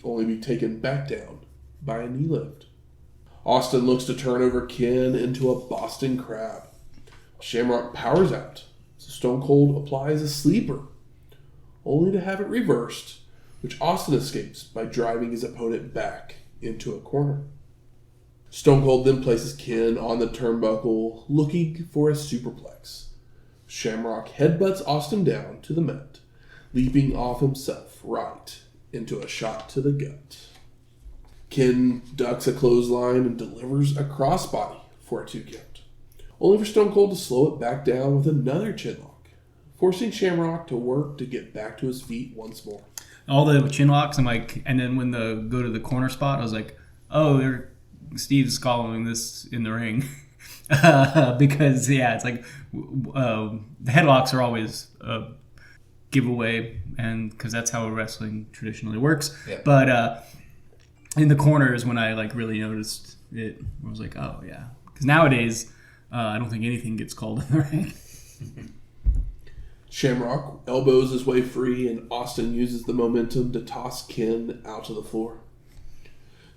only be taken back down by a knee lift. Austin looks to turn over Ken into a Boston Crab. Shamrock powers out, so Stone Cold applies a sleeper, only to have it reversed, which Austin escapes by driving his opponent back into a corner. Stone Cold then places Ken on the turnbuckle, looking for a superplex. Shamrock headbutts Austin down to the mat, leaping off himself right into a shot to the gut. Ken ducks a clothesline and delivers a crossbody for a 2 count, only for Stone Cold to slow it back down with another chinlock, forcing Shamrock to work to get back to his feet once more. All the chin locks, I'm like, and then when go to the corner spot, I was like, oh, Steve's following this in the ring. Because, it's like, the headlocks are always a giveaway, and because that's how wrestling traditionally works. Yep. But in the corners, when I really noticed it, I was like, oh, yeah. Because nowadays, I don't think anything gets called in the ring. Shamrock elbows his way free, and Austin uses the momentum to toss Ken out to the floor.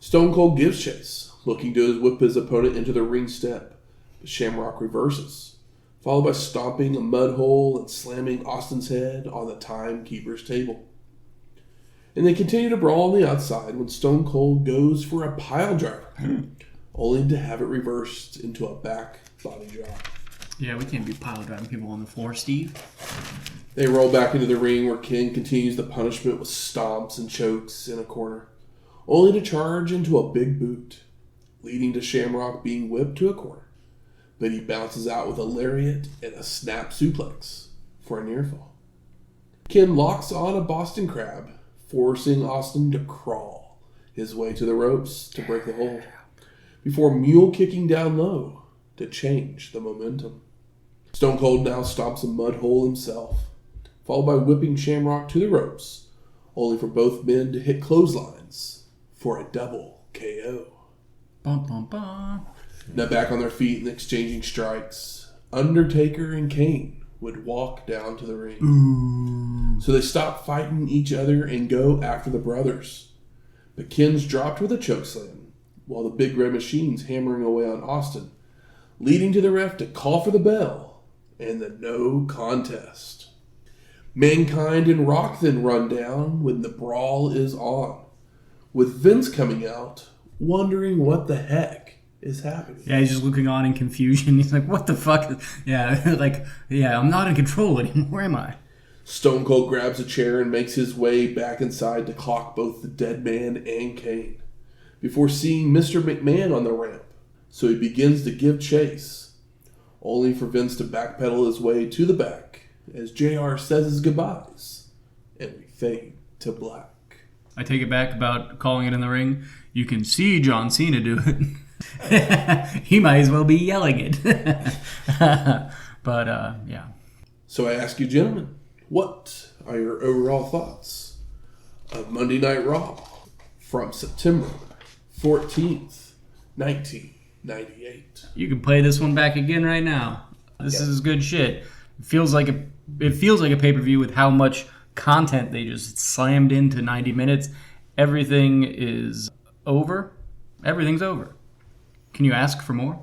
Stone Cold gives chase, looking to whip his opponent into the ring step, but Shamrock reverses, followed by stomping a mud hole and slamming Austin's head on the timekeeper's table. And they continue to brawl on the outside when Stone Cold goes for a pile driver, only to have it reversed into a back body drop. Yeah, we can't be pile driving people on the floor, Steve. They roll back into the ring where Ken continues the punishment with stomps and chokes in a corner, only to charge into a big boot, leading to Shamrock being whipped to a corner. But he bounces out with a lariat and a snap suplex for a near fall. Ken locks on a Boston Crab, forcing Austin to crawl his way to the ropes to break the hold, before mule kicking down low to change the momentum. Stone Cold now stomps a mud hole himself, followed by whipping Shamrock to the ropes, only for both men to hit clotheslines for a double KO. Bum, bum, bum. Now back on their feet and exchanging strikes, Undertaker and Kane would walk down to the ring. Ooh. So they stop fighting each other and go after the brothers. But Ken's dropped with a chokeslam, while the Big Red Machine's hammering away on Austin, leading to the ref to call for the bell and the no contest. Mankind and Rock then run down when the brawl is on, with Vince coming out, wondering what the heck is happening. Yeah, he's just looking on in confusion. He's like, what the fuck? I'm not in control anymore, am I? Stone Cold grabs a chair and makes his way back inside to clock both the dead man and Kane, before seeing Mr. McMahon on the ramp, so he begins to give chase, only for Vince to backpedal his way to the back as JR says his goodbyes, and we fade to black. I take it back about calling it in the ring. You can see John Cena do it. He might as well be yelling it. But, yeah. So I ask you, gentlemen, what are your overall thoughts of Monday Night Raw from September 14th, 1998? You can play this one back again right now. This is good shit. It feels like a pay-per-view with how much content they just slammed into 90 minutes. Everything is over. Everything's over. Can you ask for more?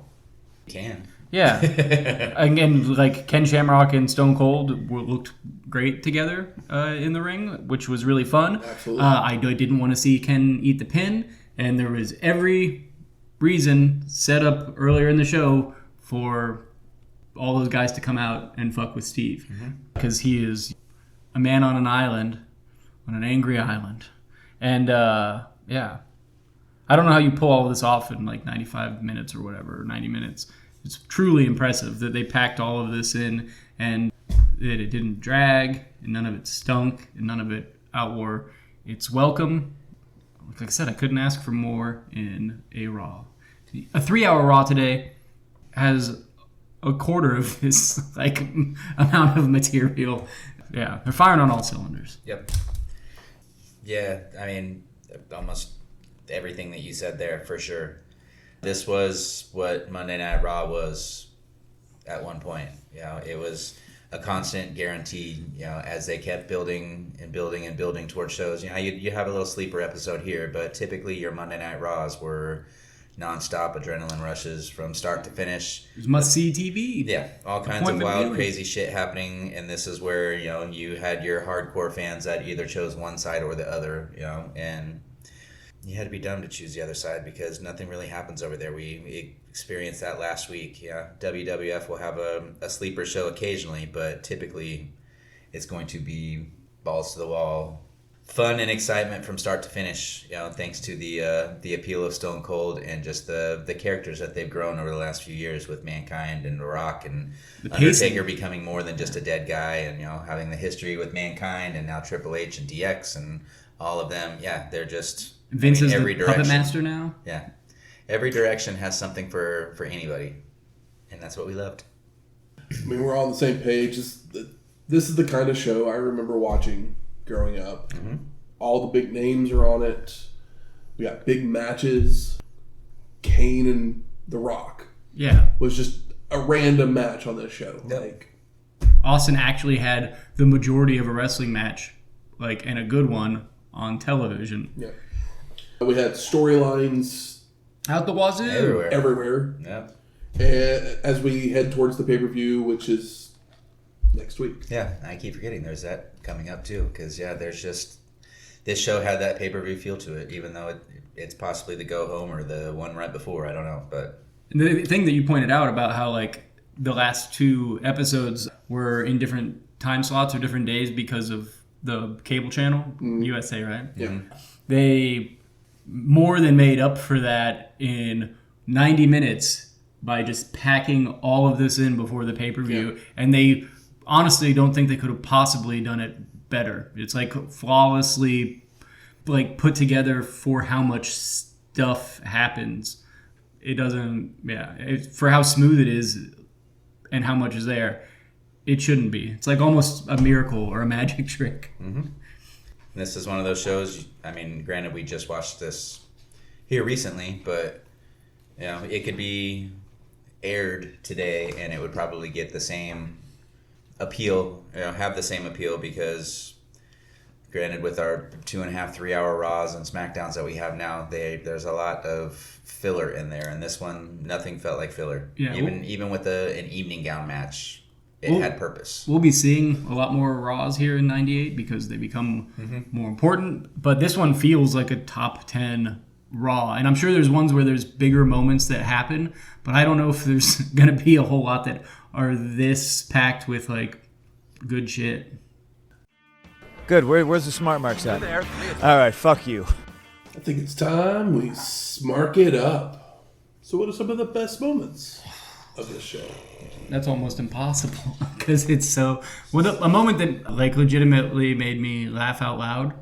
You can. Yeah. Again, like Ken Shamrock and Stone Cold looked great together in the ring, which was really fun. Absolutely. I didn't want to see Ken eat the pin, and there was every reason set up earlier in the show for all those guys to come out and fuck with Steve. Because he is a man on an island, on an angry island. And, yeah. I don't know how you pull all this off in like 95 minutes or whatever, or 90 minutes. It's truly impressive that they packed all of this in and that it didn't drag and none of it stunk and none of it outwore its welcome. Like I said, I couldn't ask for more in a Raw. A 3-hour Raw today has a quarter of this like amount of material. Yeah, they're firing on all cylinders. Yep. Yeah, I mean, almost everything that you said there, for sure. This was what Monday Night Raw was at one point. You know, it was a constant guarantee, you know, as they kept building and building and building towards shows. You know, you have a little sleeper episode here, but typically your Monday Night Raws were nonstop adrenaline rushes from start to finish. It was must-see TV. Yeah, all kinds of Appointment wild, viewing. crazy shit happening, and this is where, you know, you had your hardcore fans that either chose one side or the other, you know, and you had to be dumb to choose the other side because nothing really happens over there. We experienced that last week. Yeah, WWF will have a sleeper show occasionally, but typically it's going to be balls to the wall, fun and excitement from start to finish. You know, thanks to the appeal of Stone Cold and just the characters that they've grown over the last few years with Mankind and The Rock and Undertaker becoming more than just a dead guy, and you know, having the history with Mankind and now Triple H and DX and all of them. Yeah, they're just. Vince is every the direction. puppet master now. Yeah, every direction has something for anybody, and that's what we loved. I mean, we're all on the same page. This is the kind of show I remember watching growing up. Mm-hmm. All the big names are on it. We got big matches. Kane and The Rock Yeah. was just a random match on this show. Yep. Like, Austin actually had the majority of a wrestling match, like, and a good one on television. yeah. We had storylines Out the wazoo. everywhere. Yep. And as we head towards the pay-per-view, which is next week. Yeah, I keep forgetting there's that coming up too, because there's just this show had that pay-per-view feel to it, even though it's possibly the go home or the one right before. I don't know, but And the thing that you pointed out about how, like, the last two episodes were in different time slots or different days because of the cable channel, USA, right? Yeah. They more than made up for that in 90 minutes by just packing all of this in before the pay-per-view. Yeah. And they honestly don't think they could have possibly done it better. It's like flawlessly like put together for how much stuff happens. It doesn't, for how smooth it is and how much is there, it shouldn't be. It's like almost a miracle or a magic trick. Mm-hmm. This is one of those shows, I mean, granted, we just watched this here recently, but, you know, it could be aired today and it would probably get the same appeal, you know, have the same appeal because, granted, with our 2.5, 3 hour Raws and SmackDowns that we have now, there's a lot of filler in there, and this one, nothing felt like filler. Yeah, even with an evening gown match, it had purpose. We'll be seeing a lot more Raws here in 98 because they become more important, but this one feels like a top 10 Raw, and I'm sure there's ones where there's bigger moments that happen, but I don't know if there's going to be a whole lot that are this packed with like good shit. Good. Where's the smart marks at? All right. Fuck you. I think it's time we smark it up. So what are some of the best moments of this show? That's almost impossible because it's so... Well, a moment that like legitimately made me laugh out loud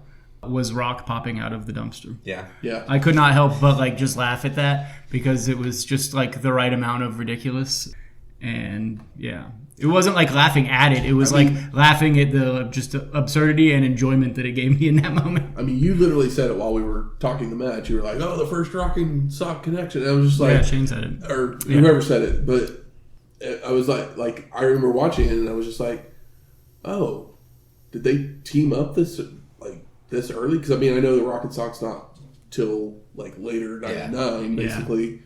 was Rock popping out of the dumpster. Yeah. I could not help but like just laugh at that because it was just like the right amount of ridiculous. And yeah, it wasn't like laughing at it. It was laughing at the just absurdity and enjoyment that it gave me in that moment. I mean, you literally said it while we were talking the match. You were like, "Oh, the first Rock and Sock connection." And I was just like, yeah, Shane said it, or whoever said it. But I was like, I remember watching it, and I was just like, "Oh, did they team up this early?" Because I mean, I know the Rock and Sock's not till like later '99, basically.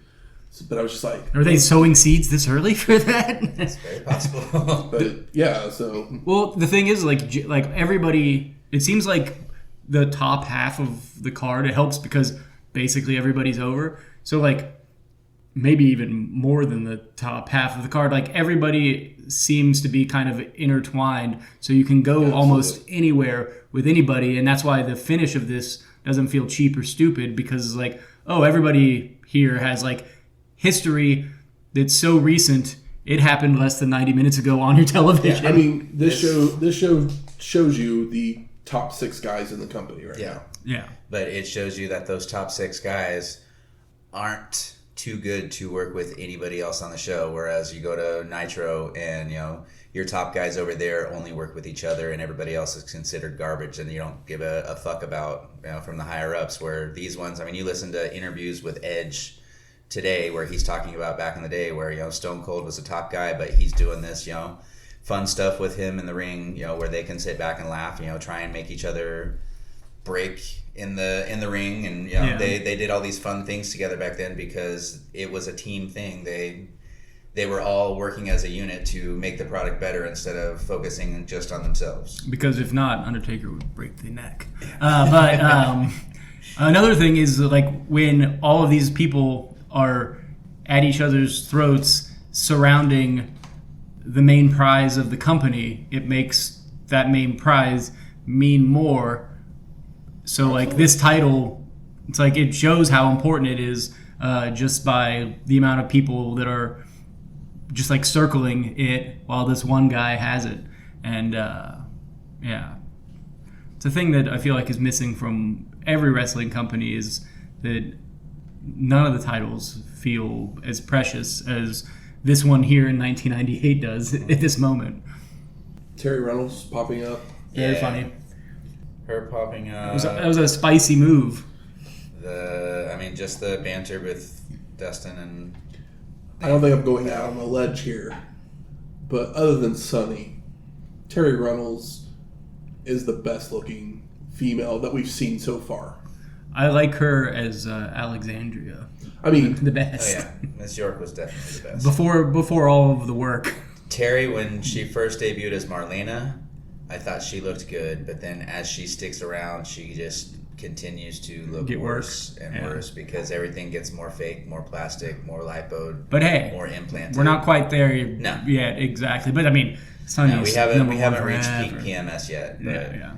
But I was just like, are they sowing seeds this early for that? It's very possible. But yeah, so well, the thing is, like everybody, it seems like the top half of the card, it helps because basically everybody's over. So like maybe even more than the top half of the card, like everybody seems to be kind of intertwined. So you can go almost anywhere with anybody, and that's why the finish of this doesn't feel cheap or stupid because it's like, oh, everybody here has like history that's so recent it happened less than 90 minutes ago on your television. Yeah, I mean, this show shows you the top 6 guys in the company right now. Yeah. But it shows you that those top 6 guys aren't too good to work with anybody else on the show, whereas you go to Nitro and, you know, your top guys over there only work with each other and everybody else is considered garbage and you don't give a fuck about, you know, from the higher ups, where these ones, I mean, you listen to interviews with Edge today where he's talking about back in the day where, you know, Stone Cold was a top guy, but he's doing this, you know, fun stuff with him in the ring, you know, where they can sit back and laugh, you know, try and make each other break in the ring, and you know, they did all these fun things together back then because it was a team thing. They were all working as a unit to make the product better instead of focusing just on themselves. Because if not, Undertaker would break the neck. But another thing is like when all of these people are at each other's throats surrounding the main prize of the company, it makes that main prize mean more. So like this title, it's like it shows how important it is just by the amount of people that are just like circling it while this one guy has it. And it's a thing that I feel like is missing from every wrestling company, is that none of the titles feel as precious as this one here in 1998 does at this moment. Terry Reynolds popping up. Very funny. Her popping up. That was a spicy move. Just the banter with Dustin and... I don't think I'm going out on a ledge here, but other than Sunny, Terry Reynolds is the best looking female that we've seen so far. I like her as Alexandria. I mean, the best. Oh yeah, Miss York was definitely the best. Before all of the work. Terry, when she first debuted as Marlena, I thought she looked good, but then as she sticks around, she just continues to look worse and worse because everything gets more fake, more plastic, more lipoed, but hey, more implanted. We're not quite there yet, exactly. But I mean, No, we haven't reached peak PMS yet. But. Yeah.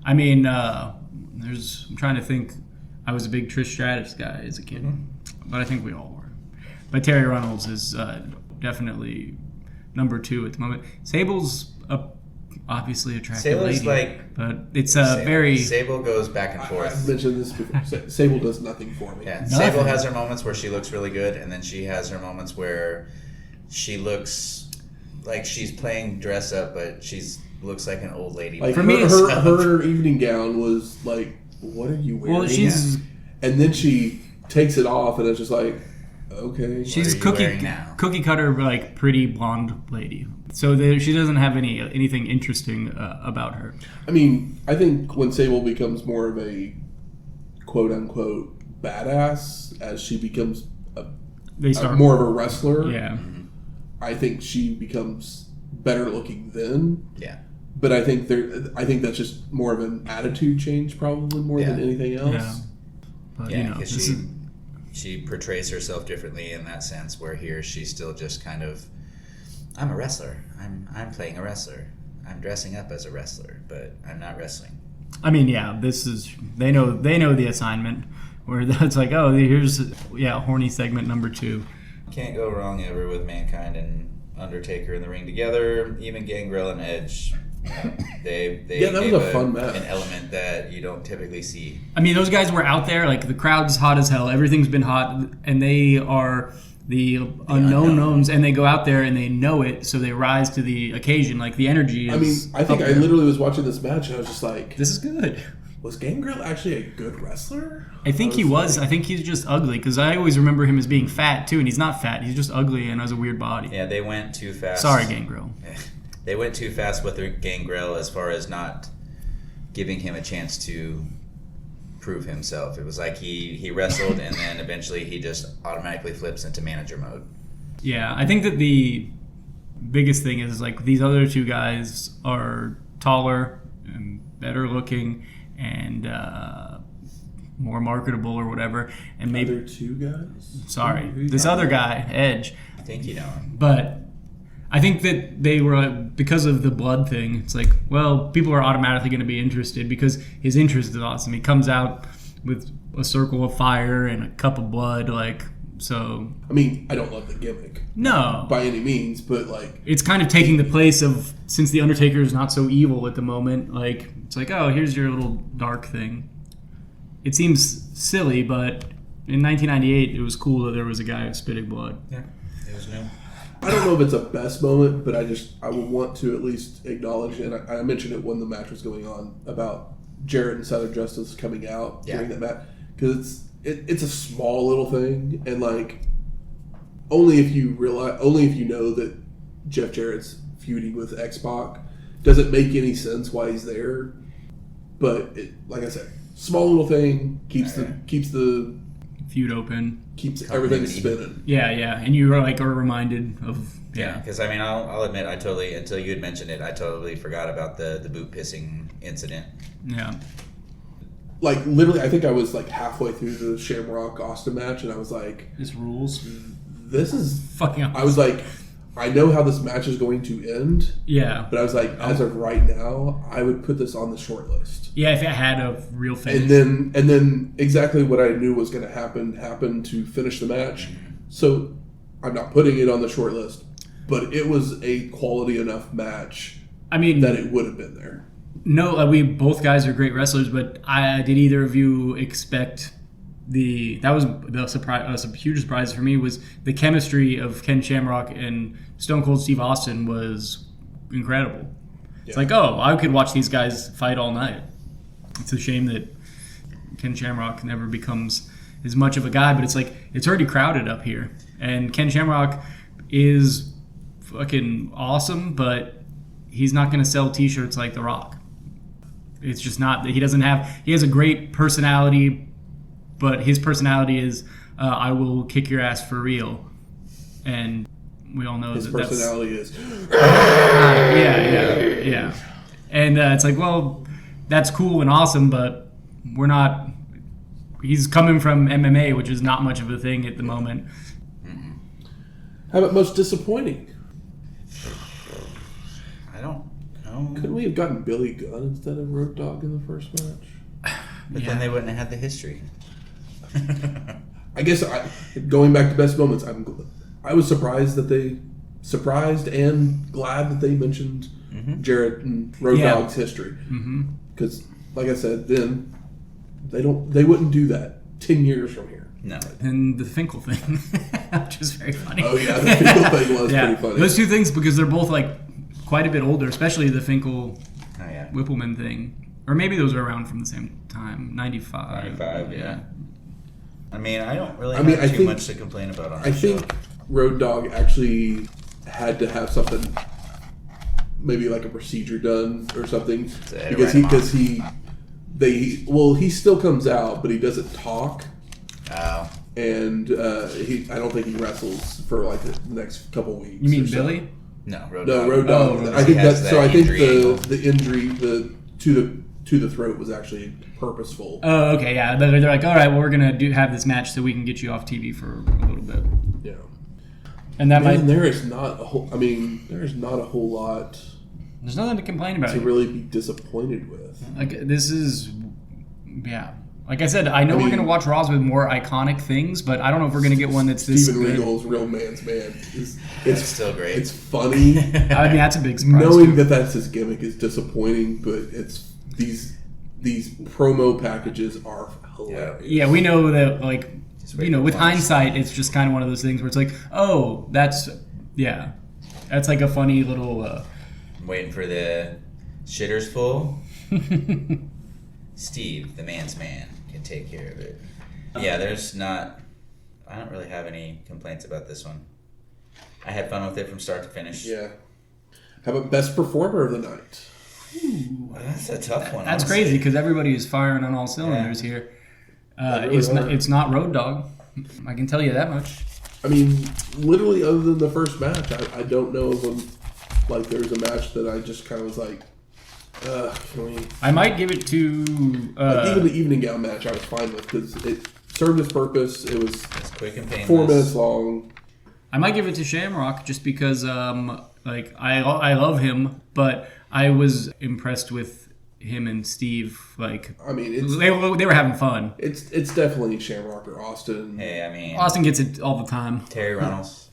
I mean, I'm trying to think. I was a big Trish Stratus guy as a kid, but I think we all were. But Terry Runnels is definitely number 2 at the moment. Sable's obviously attractive Sable's lady, but it's very... Sable goes back and forth. I've mentioned this before. Sable does nothing for me. Yeah, Sable has her moments where she looks really good, and then she has her moments where she looks like she's playing dress up, but looks like an old lady. Like for me, her evening gown was like, what are you wearing? Well, she's... And then she takes it off, and it's just like, okay. She's cookie cutter, like pretty blonde lady. So she doesn't have anything interesting about her. I mean, I think when Sable becomes more of a quote unquote badass, as she becomes more of a wrestler, yeah, I think she becomes better looking then. Yeah. But I think that's just more of an attitude change, probably more than anything else. Yeah. But, yeah, because she portrays herself differently in that sense. Where here she's still just kind of, I'm a wrestler. I'm playing a wrestler. I'm dressing up as a wrestler, but I'm not wrestling. I mean, yeah, they know the assignment where that's like, oh, here's horny segment number 2. Can't go wrong ever with Mankind and Undertaker in the ring together. Even Gangrel and Edge. They that was a fun match. An element that you don't typically see. I mean, those guys were out there, like the crowd's hot as hell. Everything's been hot, and they are the unknown knowns, and they go out there and they know it, so they rise to the occasion. Like the energy is. I mean, I think I literally was watching this match and I was just like, this is good. Was Gangrel actually a good wrestler? I think he was. I think he's just ugly, because I always remember him as being fat too, and he's not fat. He's just ugly and has a weird body. Yeah, they went too fast. Sorry, Gangrel. They went too fast with their Gangrel as far as not giving him a chance to prove himself. It was like he wrestled and then eventually he just automatically flips into manager mode. Yeah, I think that the biggest thing is like these other 2 guys are taller and better looking and more marketable or whatever. And maybe other 2 guys? Sorry, this other guy, Edge. I think you know him. But I think that they were, because of the blood thing, it's like, well, people are automatically going to be interested because his interest is awesome. He comes out with a circle of fire and a cup of blood, like, so... I mean, I don't love the gimmick. No. By any means, but, like... It's kind of taking the place of, since the Undertaker is not so evil at the moment, like, it's like, oh, here's your little dark thing. It seems silly, but in 1998, it was cool that there was a guy spitting blood. Yeah, it was new. I don't know if it's a best moment, but I would want to at least acknowledge, and I mentioned it when the match was going on, about Jarrett and Southern Justice coming out during that match, because it's a small little thing, and like only if you know that Jeff Jarrett's feuding with X-Pac, does it make any sense why he's there? But like I said, small little thing keeps the feud open. Keeps everything spinning. Yeah, and you are reminded of... Yeah, because I mean, I'll admit, until you had mentioned it, I totally forgot about the boot pissing incident. Yeah. Like, literally, I think I was like halfway through the Shamrock Austin match, and I was like... This rules. This is... Fucking awesome. I was like, I know how this match is going to end. Yeah. But I was like, as of right now, I would put this on the short list. Yeah, if it had a real finish. And then exactly what I knew was going to happen to finish the match. So I'm not putting it on the short list, but it was a quality enough match. I mean, that it would have been there. No, we both guys are great wrestlers, but did either of you expect that was the surprise? A huge surprise for me was the chemistry of Ken Shamrock and Stone Cold Steve Austin was incredible. Yeah. It's like, oh, I could watch these guys fight all night. It's a shame that Ken Shamrock never becomes as much of a guy, but it's like it's already crowded up here, and Ken Shamrock is fucking awesome, but he's not going to sell T-shirts like The Rock. It's just not that he has a great personality, but his personality is I will kick your ass for real, and we all know his personality is yeah, and it's like, well, that's cool and awesome, but we're not. He's coming from MMA, which is not much of a thing at the moment. How about most disappointing? I don't know. Couldn't we have gotten Billy Gunn instead of Road Dogg in the first match? But then they wouldn't have had the history. I guess going back to best moments, I was surprised and glad that they mentioned Jarrett and Road Dogg's history. Because, like I said, then they wouldn't do that 10 years from here. No. And the Finkel thing, which is very funny. Oh yeah, the Finkel thing was pretty funny. Those two things, because they're both like quite a bit older, especially the Finkel Whippleman thing. Or maybe those are around from the same time, 95. 95, yeah. I mean, I don't really have too much to complain about on this show. I think Road Dogg actually had to have something, maybe like a procedure done or something, because he still comes out, but he doesn't talk. Oh. And I don't think he wrestles for like the next couple weeks. You mean Billy? No, Road Dogg. Oh, I think that's so. I think the injury to the throat was actually purposeful. Oh, okay, yeah. They're like, all right, well, we're gonna have this match so we can get you off TV for a little bit. Yeah. And that there is not a whole. I mean, there is not a whole lot. There's nothing to complain about. To really be disappointed with. Like this is, yeah. Like I said, I know we're gonna watch Raws with more iconic things, but I don't know if we're gonna get one that's this. Steven Regal's Real Man's Man. It's still great. It's funny. I mean, that's a big surprise. Knowing that that's his gimmick is disappointing, but it's these promo packages are hilarious. Yeah, we know that. Like, with hindsight, it's just kind of one of those things where it's like, oh, that's like a funny little. I'm waiting for the shitters full. Steve, the man's man, can take care of it. Yeah, I don't really have any complaints about this one. I had fun with it from start to finish. Yeah. How about best performer of the night? Ooh, that's a tough one. That's crazy because everybody is firing on all cylinders here. It's not Road Dogg. I can tell you that much. I mean, literally, other than the first match, I don't know of when there was a match that I just kind of was like, can we? I might give it to even the evening gown match I was fine with because it served its purpose. It was quick and painless. 4 minutes long. I might give it to Shamrock just because I love him, but I was impressed with him and Steve. Like, I mean, they were having fun. It's definitely Shamrock or Austin. Hey, I mean, Austin gets it all the time. Terry Reynolds.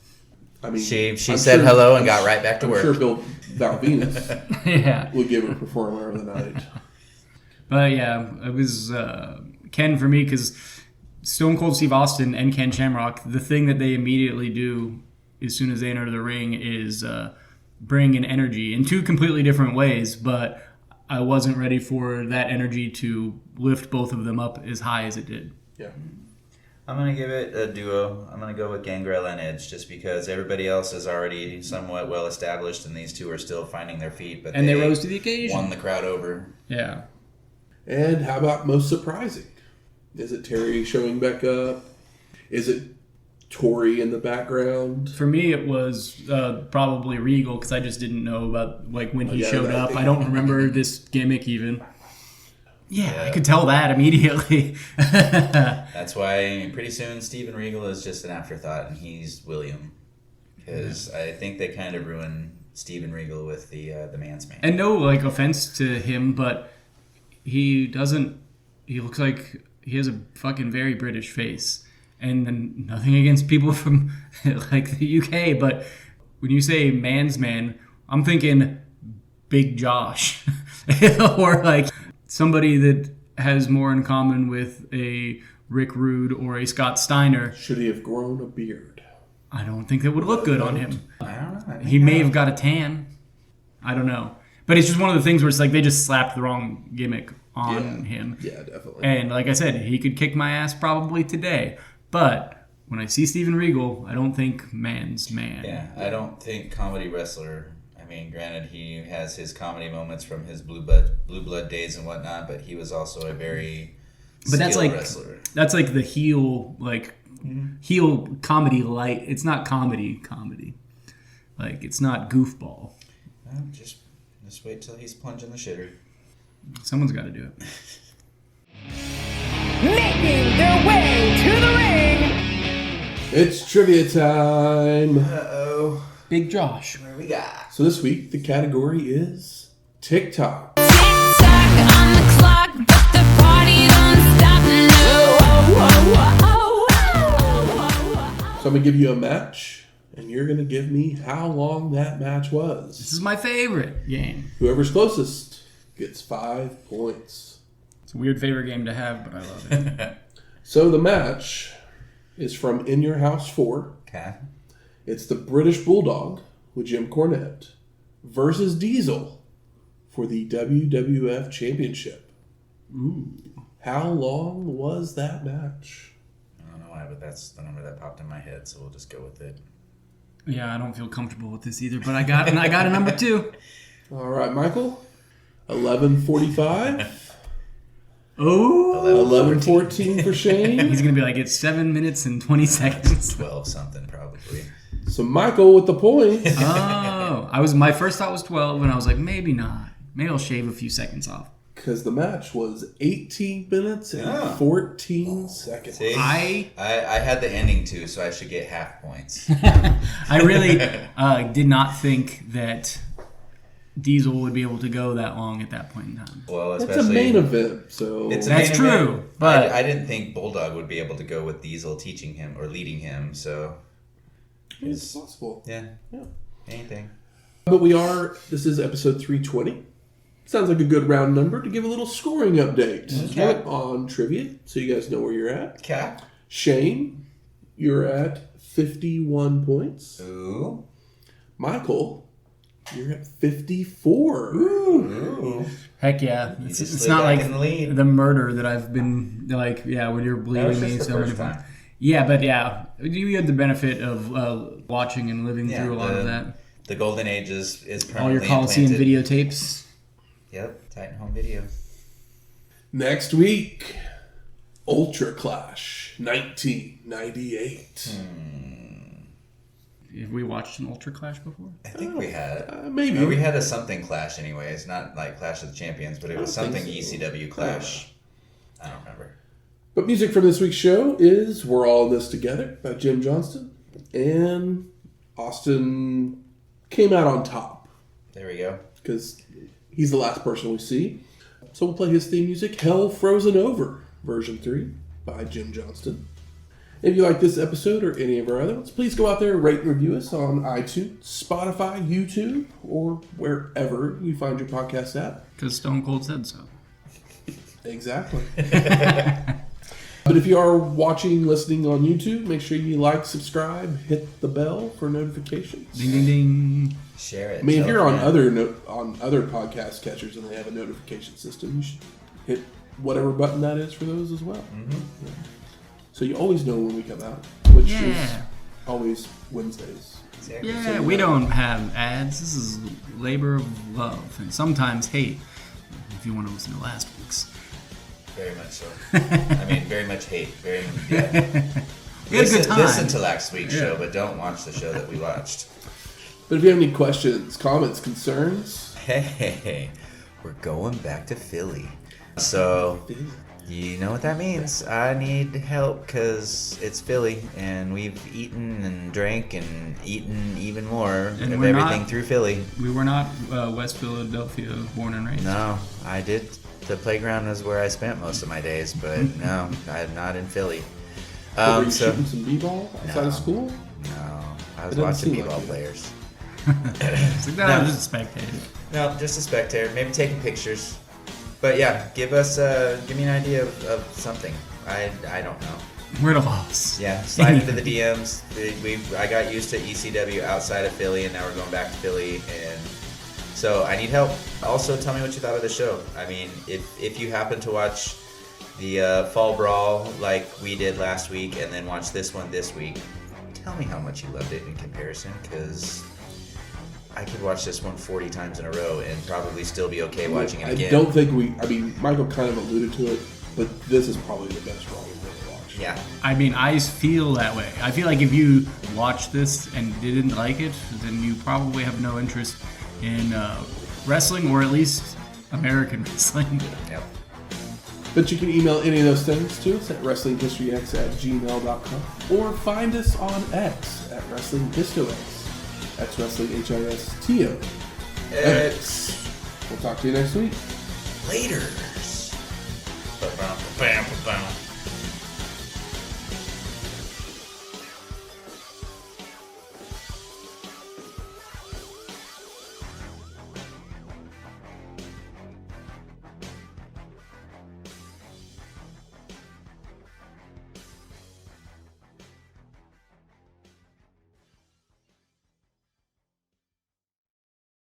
I mean, she said hello and got right back to work. I'm sure Bill Valvenus would give her performer of the night. But yeah, it was Ken for me because Stone Cold Steve Austin and Ken Shamrock, the thing that they immediately do as soon as they enter the ring is bring an energy in two completely different ways, but I wasn't ready for that energy to lift both of them up as high as it did. Yeah. I'm going to give it a duo. I'm going to go with Gangrel and Edge just because everybody else is already somewhat well established and these two are still finding their feet. But they rose to the occasion. Won the crowd over. Yeah. And how about most surprising? Is it Terry showing back up? Is it Tori in the background? For me, it was probably Regal because I just didn't know about when he showed up. I don't remember this gimmick even. Yeah, I could tell that immediately. That's why pretty soon Steven Regal is just an afterthought and he's William. Because I think they kind of ruined Steven Regal with the man's man. And no offense to him, but he looks like he has a fucking very British face. And then nothing against people from the UK, but when you say man's man, I'm thinking Big Josh. Or somebody that has more in common with a Rick Rude or a Scott Steiner. Should he have grown a beard? I don't think that would look good on him. I don't know. He may have got a tan. I don't know. But it's just one of the things where it's they just slapped the wrong gimmick on him. Yeah, definitely. And like I said, he could kick my ass probably today. But when I see Steven Regal, I don't think man's man. Yeah, I don't think comedy wrestler. I mean, granted, he has his comedy moments from his blue blood days and whatnot, but he was also a very skilled wrestler. That's the heel heel comedy light. It's not comedy. It's not goofball. Well, just wait till he's plunging the shitter. Someone's got to do it. Making their way to the ring. It's trivia time. Uh-oh. Big Josh. What do we got? So this week, the category is TikTok. Tick-tock on the clock, but the party don't stop. So I'm going to give you a match, and you're going to give me how long that match was. This is my favorite game. Whoever's closest gets 5 points. It's a weird favorite game to have, but I love it. So the match is from In Your House 4. Okay. It's the British Bulldog with Jim Cornette versus Diesel for the WWF Championship. Ooh. How long was that match? I don't know why, but that's the number that popped in my head, so we'll just go with it. Yeah, I don't feel comfortable with this either, but I got a number 2. All right, Michael. 11:45. Oh. 11:14 for Shane. He's going to be like, it's 7 minutes and 20 seconds. 12 something, probably. So Michael with the points. Oh. My first thought was 12, and I was like, maybe not. Maybe I'll shave a few seconds off. Because the match was 18 minutes and 14 seconds. See? I had the ending too, so I should get half points. I really did not think that Diesel would be able to go that long at that point in time. Well, It's especially a main event, so... It's a That's main true, event. but- I didn't think Bulldog would be able to go with Diesel teaching him or leading him, so... it's possible. Yeah. Yeah. Anything. But this is episode 320. Sounds like a good round number to give a little scoring update Okay. on trivia, so you guys know where you're at. Okay. Shane, you're at 51 points. Ooh. Michael, you're at 54. Ooh. Heck yeah. just It's slid not back like in the lead. the murder that I've been, like, yeah, when you're That bleeding was me just the so many first times. time. Yeah, but yeah, you had the benefit of watching and living Yeah, through a lot of that. The golden age is permanently All your Coliseum implanted. videotapes. Yep. Titan Home Video. Next week, Ultra Clash 1998. Have we watched an Ultra Clash before? I think we had. Maybe. Or we had a something clash anyways. Not like Clash of the Champions, but it was I don't something think so. ECW clash. I don't remember. But music from this week's show is We're All in This Together by Jim Johnston. And Austin came out on top There we go. because he's the last person we see. So we'll play his theme music, Hell Frozen Over, version 3 by Jim Johnston. If you like this episode or any of our other ones, please go out there and rate and review us on iTunes, Spotify, YouTube, or wherever you find your podcast at. Because Stone Cold said so. Exactly. But if you are watching, listening on YouTube, make sure you like, subscribe, hit the bell for notifications. Ding, ding, ding. Share it. I mean, if Tell you're a on friend. other podcast catchers and they have a notification system, you should hit whatever button that is for those as well. Yeah. So you always know when we come out, which is Yeah. always Wednesdays. Exactly. Yeah, we don't have ads. This is labor of love and sometimes hate. If you want to listen to last week's. Very much so. I mean, very much hate. Very yeah. We had a good time. Listen to last week's show, but don't watch the show that we watched. But if you have any questions, comments, concerns, Hey, we're going back to Philly. So, you know what that means. I need help because it's Philly, and we've eaten and drank and eaten even more And of we're everything not- through Philly. We were not West Philadelphia born and raised. No, I did. The playground was where I spent most of my days, but no, I'm not in Philly. were you So, shooting some b-ball outside No. of school? no, I was It doesn't watching seem b-ball like it. players. It's like, no, No. just a spectator. No, just a spectator. Maybe taking pictures. But yeah, give me an idea of something. I don't know. We're at a loss. Yeah, slide into the DMs. I got used to ECW outside of Philly, and now we're going back to Philly, and so I need help. Also, tell me what you thought of the show. I mean, if you happen to watch the Fall Brawl like we did last week, and then watch this one this week, tell me how much you loved it in comparison, because I could watch this one 40 times in a row and probably still be okay watching it again. I don't think Michael kind of alluded to it, but this is probably the best Raw we've ever watched. Yeah. I mean, I feel that way. I feel like if you watch this and didn't like it, then you probably have no interest in wrestling, or at least American wrestling. Yep. But you can email any of those things to us at WrestlingHistoryX@gmail.com or find us on X at WrestlingHistoX. X Wrestling HISTO. X. We'll talk to you next week. Laters. Ba-bam, ba-bam, ba-bam.